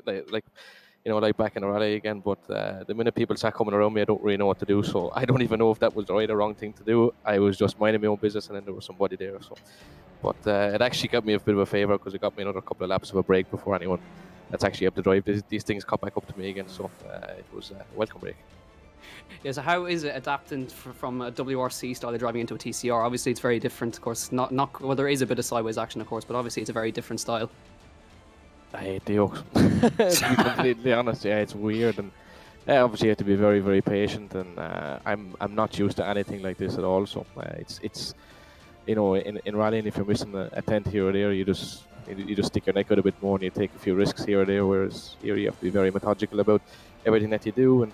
back in the rally again. But the minute people start coming around me, I don't really know what to do. So I don't even know if that was the right or wrong thing to do. I was just minding my own business, and then there was somebody there. So, but it actually got me a bit of a favour because it got me another couple of laps of a break before anyone that's actually able to drive. These things caught back up to me again. So it was a welcome break. Yeah, so how is it adapting from a WRC style of driving into a TCR? Obviously, it's very different, of course. Well, there is a bit of sideways action, of course, but obviously it's a very different style. I hate the yokes. To be completely honest, yeah, it's weird, and obviously you have to be very, very patient. And I'm not used to anything like this at all. So it's in rallying, if you're missing a tenth here or there, you just You just stick your neck out a bit more and you take a few risks here or there, whereas here you have to be very methodical about everything that you do, and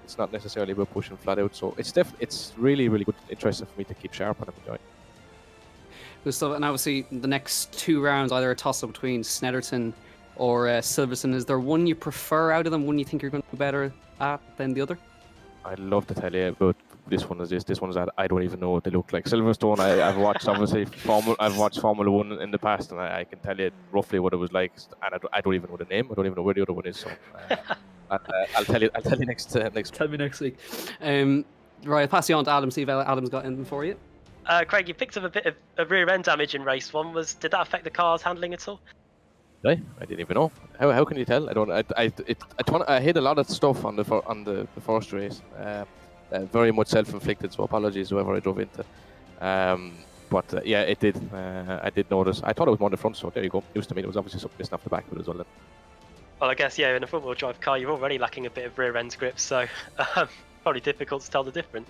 it's not necessarily about pushing flat out. So it's really, really good, interesting for me to keep sharp and enjoy. Good stuff. And obviously, the next 2 rounds, either a toss-up between Snetterton or Silverstone. Is there one you prefer out of them? One you think you're going to do better at than the other? I'd love to tell you about this one. This one's that I don't even know what they look like. Silverstone, I've watched obviously I've watched Formula One in the past, and I can tell you roughly what it was like. And I don't even know the name. I don't even know where the other one is. So I'll tell you next. Tell me next week. Right, I'll pass you on to Adam. See if Adam's got anything for you. Craig, you picked up a bit of rear end damage in race 1. Did that affect the car's handling at all? I didn't even know. How can you tell? I don't. I hit a lot of stuff on the first race. Very much self-inflicted. So apologies whoever I drove into. But yeah, it did. I did notice. I thought it was more on the front. So there you go. News to me. It was obviously something missing off the back of it as well. Then. Well, I guess in a front-wheel drive car, you're already lacking a bit of rear end grip, so probably difficult to tell the difference.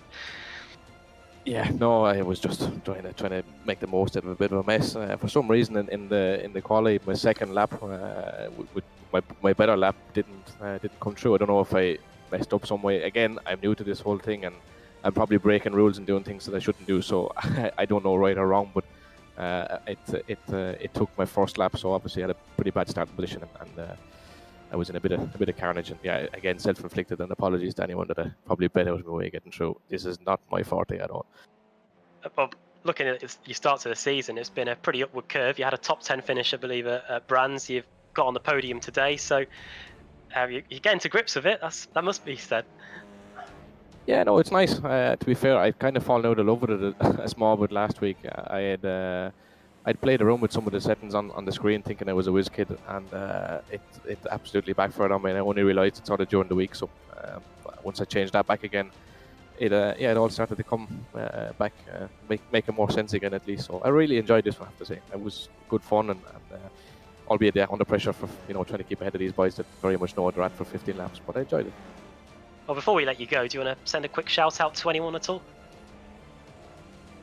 Yeah, no, I was just trying to make the most out of a bit of a mess. For some reason, in the quali, my second lap, with my better lap didn't come through. I don't know if I messed up some way. Again, I'm new to this whole thing, and I'm probably breaking rules and doing things that I shouldn't do. So I don't know right or wrong, but it took my first lap. So obviously, I had a pretty bad starting position, and I was in a bit of carnage. And yeah, again, self-inflicted, and apologies to anyone that I probably bet out of my way getting through. This is not my forte at all. Well, looking at your start to the season, it's been a pretty upward curve. You had a top 10 finish, I believe, at Brands. You've got on the podium today, so you're getting to grips with it. That must be said. Yeah, no, it's nice. To be fair, I'd kind of fallen out of love with it a small bit last week. I'd played around with some of the settings on the screen, thinking I was a whiz kid, and it absolutely backfired on me. And I only realised it sort of during the week. So once I changed that back again, it all started to come back, making more sense again at least. So I really enjoyed this one, I have to say. It was good fun, and albeit under pressure for trying to keep ahead of these boys that very much know they're at for 15 laps. But I enjoyed it. Well, before we let you go, do you want to send a quick shout out to anyone at all?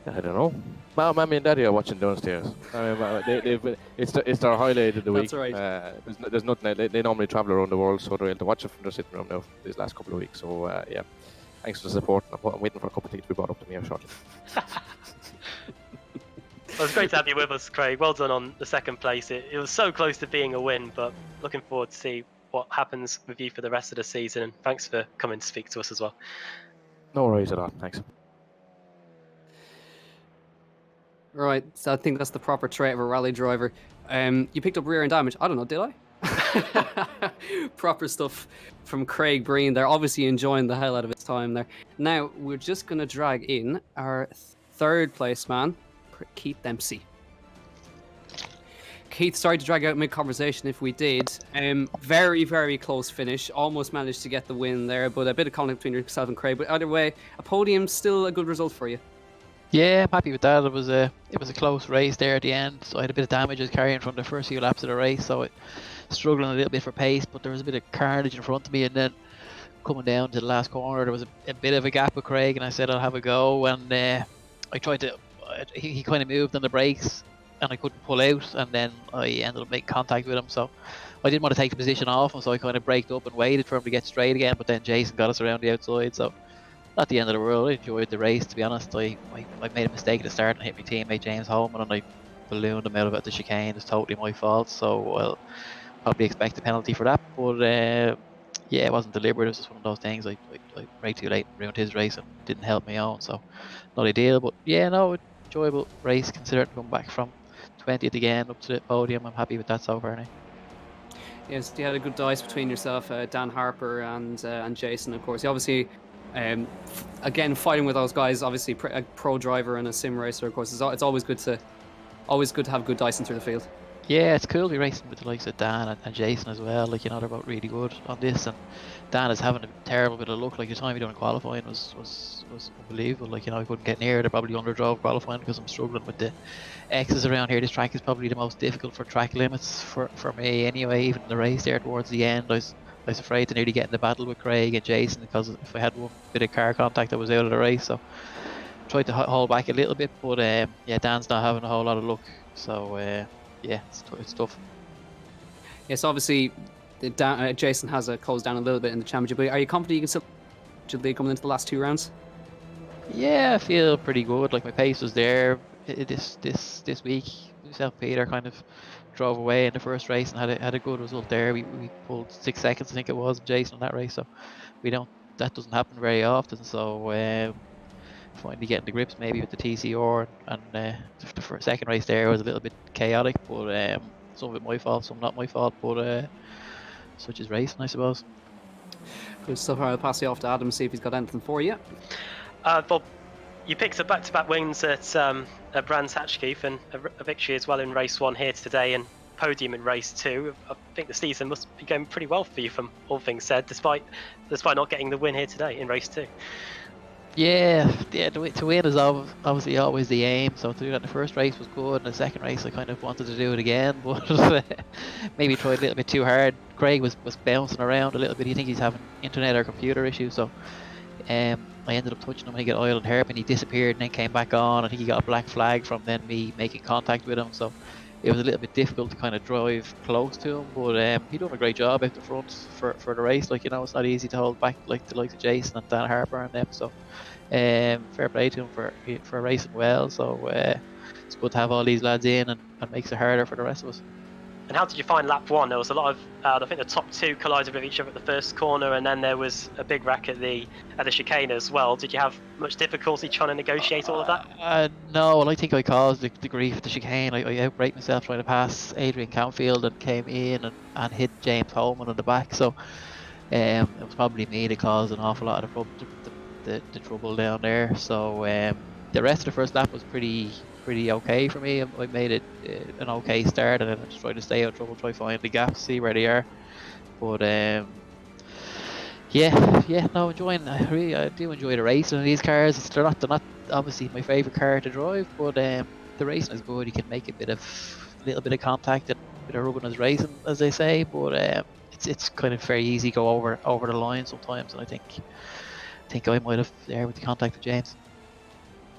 I don't know. Mommy and Daddy are watching downstairs. I mean, it's their highlight of the week. That's right. There's nothing. They normally travel around the world, so they're able to watch it from their sitting room now these last couple of weeks. So yeah, thanks for the support. I'm waiting for a couple of things to be brought up to me here shortly. Well, it's great to have you with us, Craig. Well done on the second place. It was so close to being a win, but looking forward to see what happens with you for the rest of the season. And thanks for coming to speak to us as well. No worries at all. Thanks. Right, so I think that's the proper trait of a rally driver. You picked up rear end damage. I don't know, did I? Proper stuff from Craig Breen there. Obviously enjoying the hell out of his time there. Now, we're just going to drag in our third place man, Keith Dempsey. Keith, sorry to drag out mid-conversation if we did. Very, very close finish. Almost managed to get the win there, but a bit of conflict between yourself and Craig. But either way, a podium still a good result for you. Yeah, I'm happy with that. It was a close race there at the end, so I had a bit of damages carrying from the first few laps of the race, so it struggling a little bit for pace, but there was a bit of carnage in front of me, and then coming down to the last corner there was a bit of a gap with Craig, and I said I'll have a go, and I tried to he kind of moved on the brakes and I couldn't pull out, and then I ended up making contact with him, so I didn't want to take the position off him, so I kind of braked up and waited for him to get straight again, but then Jason got us around the outside, so not the end of the world. I enjoyed the race, to be honest. I made a mistake at the start and hit my teammate James Holman, and I ballooned him out of it at the chicane. It's totally my fault, so I'll probably expect a penalty for that, but yeah, it wasn't deliberate. It was just one of those things. I braked too late and ruined his race and didn't help my own, so not ideal, but yeah, no, enjoyable race considering going back from 20th again up to the podium. I'm happy with that so far now. Yes, you had a good dice between yourself, Dan Harper and Jason, of course. You obviously, again, fighting with those guys, obviously a pro driver and a sim racer, of course, it's always good to have good dice through the field. Yeah, it's cool to be racing with the likes of Dan and Jason as well. Like, they're both really good on this, and Dan is having a terrible bit of luck. Like, the time he done in qualifying was unbelievable. Like, I couldn't get near it. I probably underdrove qualifying because I'm struggling with the X's around here. This track is probably the most difficult for track limits for me anyway. Even in the race there towards the end, I was afraid to nearly get in the battle with Craig and Jason, because if I had one bit of car contact I was out of the race, so tried to hold back a little bit, but yeah, Dan's not having a whole lot of luck, so yeah, it's tough. Yes, obviously, Jason has closed down a little bit in the championship. But are you confident you can still lead coming into the last 2 rounds? Yeah, I feel pretty good. Like my pace was there this week. Myself, and Peter kind of drove away in the first race and had a good result there. We pulled 6 seconds, I think it was, Jason, on that race. So that doesn't happen very often. So finally getting the grips maybe with the TCR, and the first, second race there was a little bit chaotic, but some of it my fault, some not my fault. But such is racing, I suppose. Good stuff. I'll pass you off to Adam, see if he's got anything for you. Bob, you picked up back-to-back wins at Brands Hatch, Keith, and a victory as well in race 1 here today, and podium in race 2. I think the season must be going pretty well for you, from all things said, despite not getting the win here today in race 2. Yeah, to win is obviously always the aim. So to do that in the first race was good, and the second race I kind of wanted to do it again, but maybe tried a little bit too hard. Craig was bouncing around a little bit. You think he's having internet or computer issues, so I ended up touching him when he got oil and hairpin. He disappeared and then came back on. I think he got a black flag from then me making contact with him, so it was a little bit difficult to kind of drive close to him. But he done a great job out the front for the race. Like, it's not easy to hold back like the likes of Jason and Dan Harper and them. So fair play to him for racing well. So it's good to have all these lads in, and makes it harder for the rest of us. And how did you find lap 1? There was a lot of, I think the top 2 collided with each other at the first corner, and then there was a big wreck at the chicane as well. Did you have much difficulty trying to negotiate all of that? No, well, I think I caused the grief at the chicane. I outbraked myself trying to pass Adrian Canfield and came in and hit James Holman on the back. So it was probably me that caused an awful lot of the trouble down there. So the rest of the first lap was pretty okay for me. I made it an okay start, and then I just tried to stay out of trouble, try to find the gaps, see where they are. But no, I do enjoy the racing in these cars. They're not obviously my favourite car to drive, but the racing is good. You can make a little bit of contact and a bit of rubbing is racing, as they say. But it's kind of very easy to go over the line sometimes, and I think I might have there with the contact with James.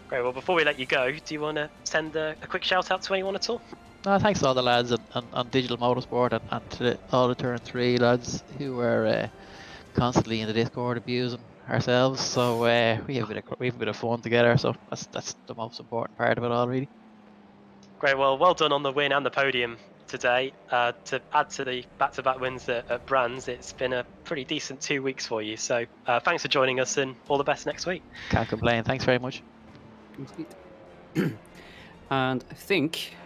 Great. Well, before we let you go, do you want to send a quick shout out to anyone at all? Thanks to all the lads on Digital Motorsport, and to all the Turn 3 lads who are constantly in the Discord abusing ourselves. So we have a bit of fun together. So that's the most important part of it all, really. Great. Well done on the win and the podium today. To add to the back-to-back wins at Brands, it's been a pretty decent 2 weeks for you. So thanks for joining us, and all the best next week. Can't complain. Thanks very much. And I think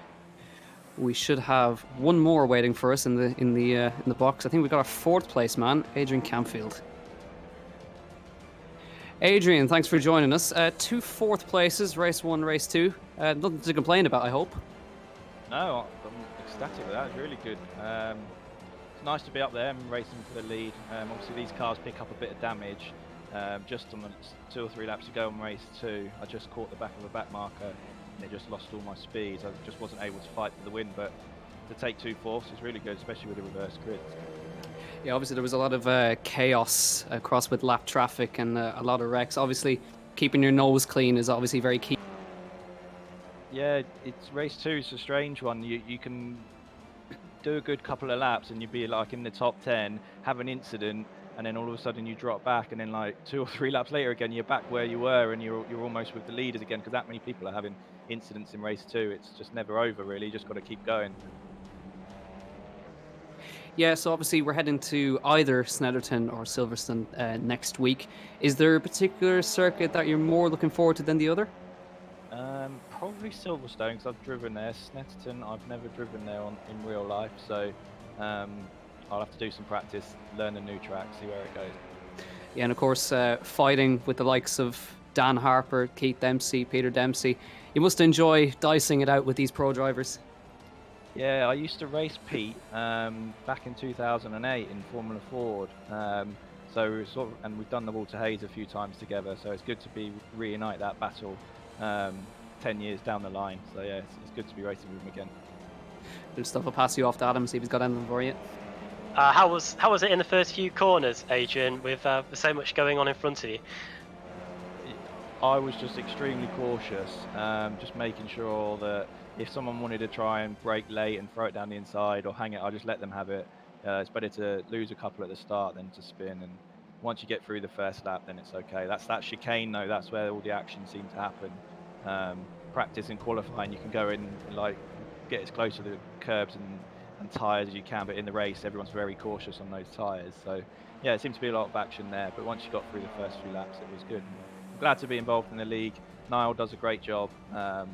we should have one more waiting for us in the box. I think we got our 4th place man, Adrian Campfield. Adrian, thanks for joining us. 2 4th places, race 1, race 2. Nothing to complain about, I hope. No, I'm ecstatic with that. It's really good. It's nice to be up there and racing for the lead. Obviously, these cars pick up a bit of damage. Just on the 2 or 3 laps ago on race 2, I just caught the back of a back marker and it just lost all my speed. I just wasn't able to fight for the win, but to take 2 fourths is really good, especially with the reverse grid. Yeah, obviously there was a lot of chaos across with lap traffic and a lot of wrecks. Obviously, keeping your nose clean is obviously very key. Yeah, it's race 2 is a strange one. You can do a good couple of laps and you'd be like in the top 10, have an incident, and then all of a sudden you drop back, and then like 2 or 3 laps later again you're back where you were, and you're almost with the leaders again, because that many people are having incidents in race 2. It's just never over, really. You just got to keep going. Yeah, so obviously we're heading to either Snetterton or Silverstone next week. Is there a particular circuit that you're more looking forward to than the other? Probably Silverstone, because I've driven there. Snetterton, I've never driven there in real life, so I'll have to do some practice, learn a new track, see where it goes. Yeah, and of course, fighting with the likes of Dan Harper, Keith Dempsey, Peter Dempsey. You must enjoy dicing it out with these pro drivers. Yeah, I used to race Pete back in 2008 in Formula Ford. So and we've done the Walter Hayes a few times together, so it's good to reunite that battle 10 years down the line. So yeah, it's good to be racing with him again. Good stuff. I'll pass you off to Adam, see if he's got anything for you. How was it in the first few corners, Adrian, with so much going on in front of you? I was just extremely cautious, just making sure that if someone wanted to try and brake late and throw it down the inside or hang it, I just let them have it. It's better to lose a couple at the start than to spin. And once you get through the first lap, then it's okay. That's that chicane though. That's where all the action seemed to happen. Practice and qualifying, you can go in and like get as close to the curbs and tyres as you can, but in the race, everyone's very cautious on those tyres. So yeah, it seemed to be a lot of action there. But once you got through the first few laps, it was good. I'm glad to be involved in the league. Niall does a great job, and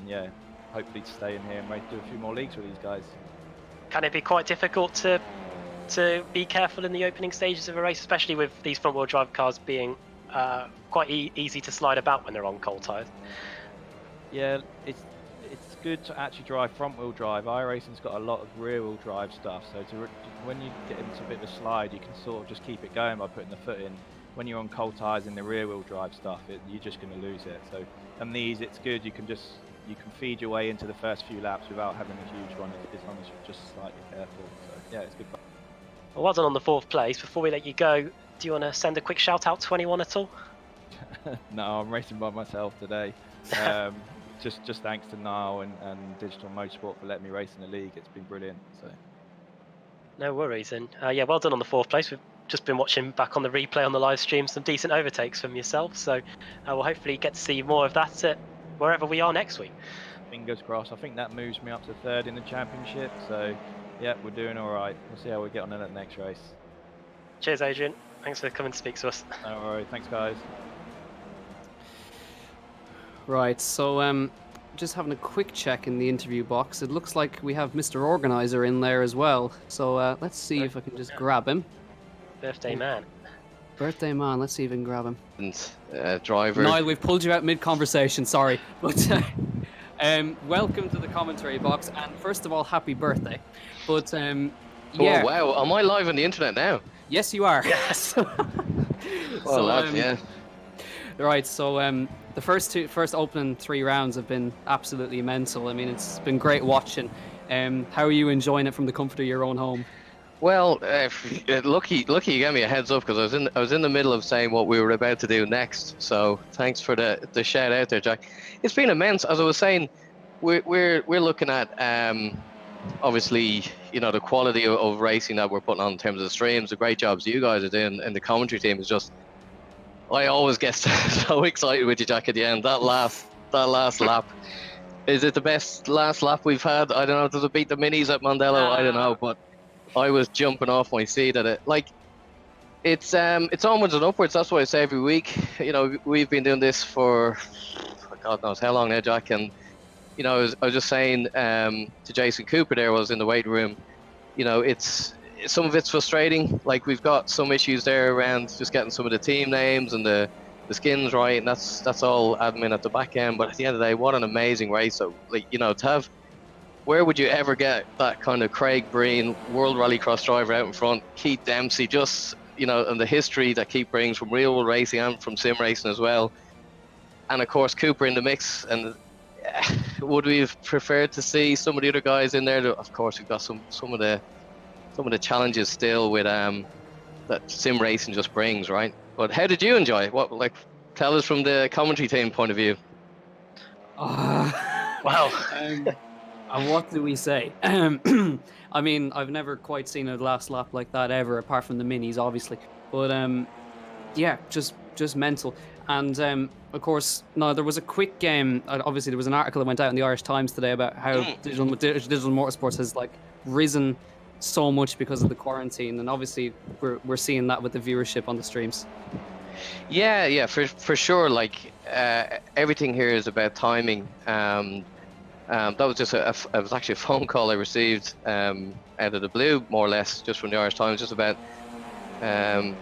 yeah, hopefully to stay in here and do a few more leagues with these guys. Can it be quite difficult to be careful in the opening stages of a race, especially with these front-wheel drive cars being quite easy to slide about when they're on cold tyres? Yeah, it's good to actually drive front-wheel drive. iRacing's got a lot of rear-wheel drive stuff, so when you get into a bit of a slide, you can sort of just keep it going by putting the foot in. When you're on cold tyres in the rear-wheel drive stuff, you're just going to lose it. So on these, it's good. You can feed your way into the first few laps without having a huge one, as long as you're just slightly careful. So yeah, it's good fun. Well done on the 4th place. Before we let you go, do you want to send a quick shout out to anyone at all? No, I'm racing by myself today. Just thanks to Niall and Digital Motorsport for letting me race in the league. It's been brilliant. So No worries. And yeah, well done on the 4th place. We've just been watching back on the replay on the live stream some decent overtakes from yourself. So we'll hopefully get to see more of that at wherever we are next week. Fingers crossed. I think that moves me up to 3rd in the championship. So yeah, we're doing all right. We'll see how we get on in the next race. Cheers, Adrian. Thanks for coming to speak to us. No worries. Thanks, guys. Right, so just having a quick check in the interview box. It looks like we have Mr. Organizer in there as well. So let's see if I can just grab him. Birthday man. Birthday man, let's see if I can grab him. And driver. Niall, we've pulled you out mid-conversation, sorry. But welcome to the commentary box, and first of all, happy birthday. But yeah. Oh, wow, am I live on the internet now? Yes, you are. Yes. Well, lads, yeah. Right, so the first opening 3 rounds have been absolutely mental. I mean, it's been great watching. How are you enjoying it from the comfort of your own home? Well, lucky you gave me a heads up, because I was in the middle of saying what we were about to do next. So thanks for the shout out there, Jack. It's been immense. As I was saying, we're looking at obviously, you know, the quality of racing that we're putting on in terms of the streams. The great jobs you guys are doing, and the commentary team is just. I always get so excited with you, Jack, at the end. That last lap. Is it the best last lap we've had? I don't know. Does it beat the minis at Mondello? I don't know, but I was jumping off my seat at it. Like, it's onwards and upwards. That's what I say every week. You know, we've been doing this for God knows how long now, Jack. And you know, I was just saying to Jason Cooper there, was in the waiting room. You know, some of it's frustrating. Like, we've got some issues there around just getting some of the team names and the skins right, and that's all admin at the back end. But at the end of the day, what an amazing race! So, like, you know, to have. Where would you ever get that kind of Craig Breen World Rallycross driver out in front? Keith Dempsey, just, you know, and the history that Keith brings from real world racing and from sim racing as well. And of course, Cooper in the mix. And would we have preferred to see some of the other guys in there? Of course, we've got some of the challenges still with that sim racing just brings, right? But how did you enjoy it? What, like, tell us from the commentary team point of view. Wow. And what do we say? I mean, I've never quite seen a last lap like that ever, apart from the minis, obviously. But yeah, just mental. And of course, no, there was a quick game. Obviously, there was an article that went out in the Irish Times today about how digital motorsports has like risen so much because of the quarantine, and obviously we're seeing that with the viewership on the streams. Yeah, for sure. Like, everything here is about timing. That was just it was actually a phone call I received out of the blue, more or less, just from the Irish Times, just about an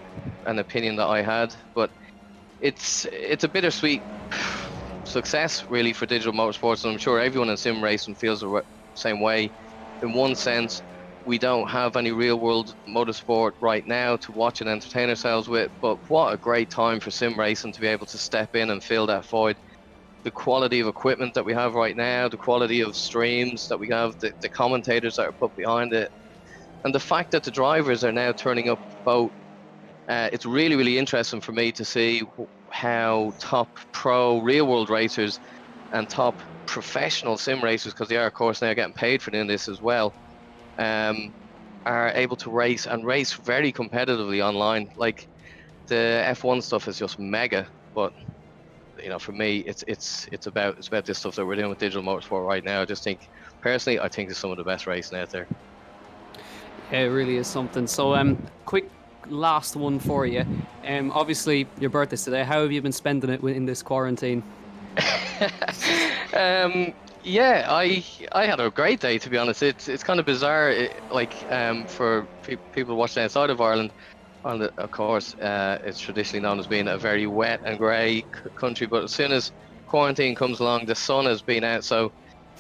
opinion that I had. But it's a bittersweet success, really, for digital motorsports, and I'm sure everyone in sim racing feels the same way. In one sense, we don't have any real-world motorsport right now to watch and entertain ourselves with, but what a great time for sim racing to be able to step in and fill that void. The quality of equipment that we have right now, the quality of streams that we have, the commentators that are put behind it, and the fact that the drivers are now turning up both. It's really, really interesting for me to see how top pro real world racers and top professional sim racers, because they are of course now getting paid for doing this as well, are able to race very competitively online. Like the F1 stuff is just mega, but for me, it's about this stuff that we're doing with digital motorsport right now. I just think personally, I think it's some of the best racing out there. Yeah, it really is something. So, quick last one for you. Obviously, your birthday's today. How have you been spending it in this quarantine? Yeah, I had a great day, to be honest. It's kind of bizarre, for people watching outside of Ireland. Of course, it's traditionally known as being a very wet and grey country. But as soon as quarantine comes along, the sun has been out. So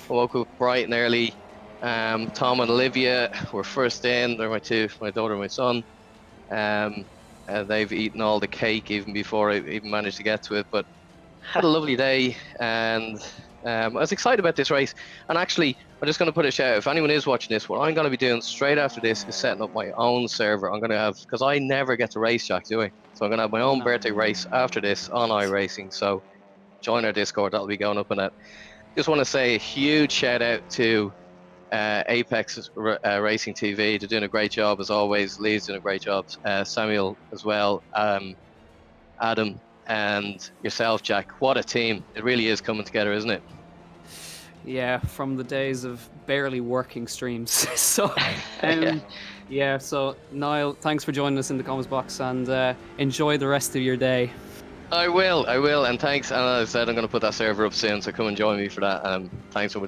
I woke up bright and early. Tom and Olivia were first in. They're my daughter and my son. They've eaten all the cake even before I even managed to get to it. But had a lovely day, and I was excited about this race. And actually, I'm just going to put a shout out. If anyone is watching this, what I'm going to be doing straight after this is setting up my own server. I'm going to have, because I never get to race, Jack, do I? So I'm going to have my own birthday race after this on iRacing. So join our Discord. That'll be going up in that. Just want to say a huge shout out to Apex Racing TV. They're doing a great job as always. Lee's doing a great job. Samuel as well. Adam and yourself, Jack. What a team. It really is coming together, isn't it? Yeah, from the days of barely working streams. So, yeah, so Niall, thanks for joining us in the comments box, and enjoy the rest of your day. I will, and thanks. And as I said, I'm going to put that server up soon, so come and join me for that. Thanks for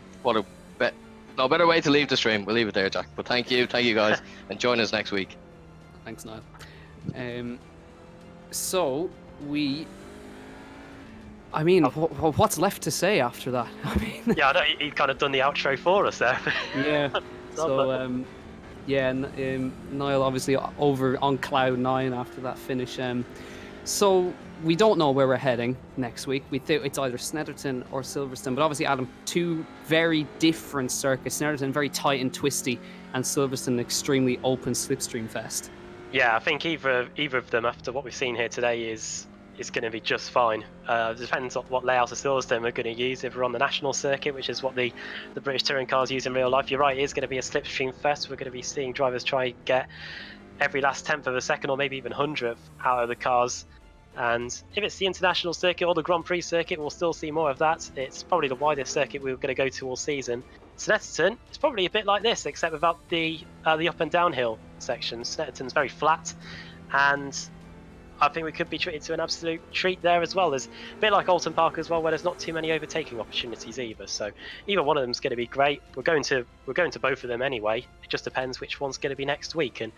no better way to leave the stream. We'll leave it there, Jack. But thank you guys, and join us next week. Thanks, Niall. So what's left to say after that? I mean, Yeah, I know he kind of done the outro for us there. yeah. So, Niall obviously over on cloud 9 after that finish. So we don't know where we're heading next week. We think it's either Snetterton or Silverstone, but obviously, Adam, two very different circuits. Snetterton very tight and twisty, and Silverstone extremely open slipstream fest. Yeah, I think either of them, after what we've seen here today, is going to be just fine. It depends on what layouts of Silverstone we're going to use. If we're on the national circuit, which is what the British touring cars use in real life, you're right, it is going to be a slipstream fest. We're going to be seeing drivers try and get every last tenth of a second or maybe even hundredth out of the cars. And if it's the international circuit or the Grand Prix circuit, we'll still see more of that. It's probably the widest circuit we're going to go to all season. Snetterton is probably a bit like this, except without the up and downhill section. Snetterton's very flat, and I think we could be treated to an absolute treat there as well. There's a bit like Oulton Park as well, where there's not too many overtaking opportunities either. So either one of them is going to be great. We're going to both of them anyway. It just depends which one's going to be next week, and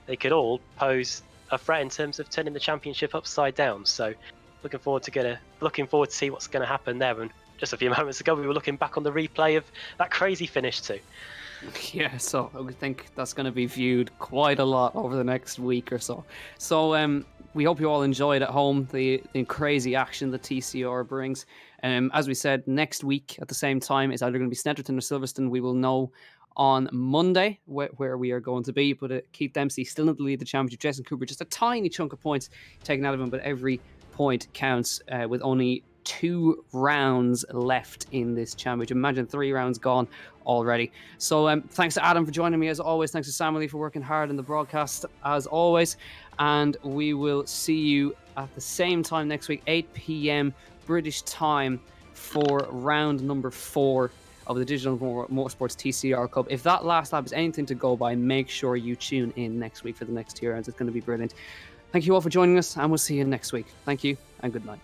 they could all pose a threat in terms of turning the championship upside down. So looking forward to see what's going to happen there. And just a few moments ago, we were looking back on the replay of that crazy finish too. Yeah, so I think that's going to be viewed quite a lot over the next week or so. So we hope you all enjoyed at home the crazy action the TCR brings. As we said, next week at the same time, it's either going to be Snetterton or Silverstone. We will know on Monday where we are going to be. But Keith Dempsey still in the lead of the championship. Jason Cooper just a tiny chunk of points taken out of him, but every point counts with only 2 rounds left in this championship. Imagine 3 rounds gone already. So thanks to Adam for joining me as always. Thanks to Samuel for working hard in the broadcast as always. And we will see you at the same time next week, 8 p.m. British time, for round number 4 of the Digital Motorsports TCR Cup. If that last lap is anything to go by, make sure you tune in next week for the next 2 rounds. It's going to be brilliant. Thank you all for joining us, and we'll see you next week. Thank you, and good night.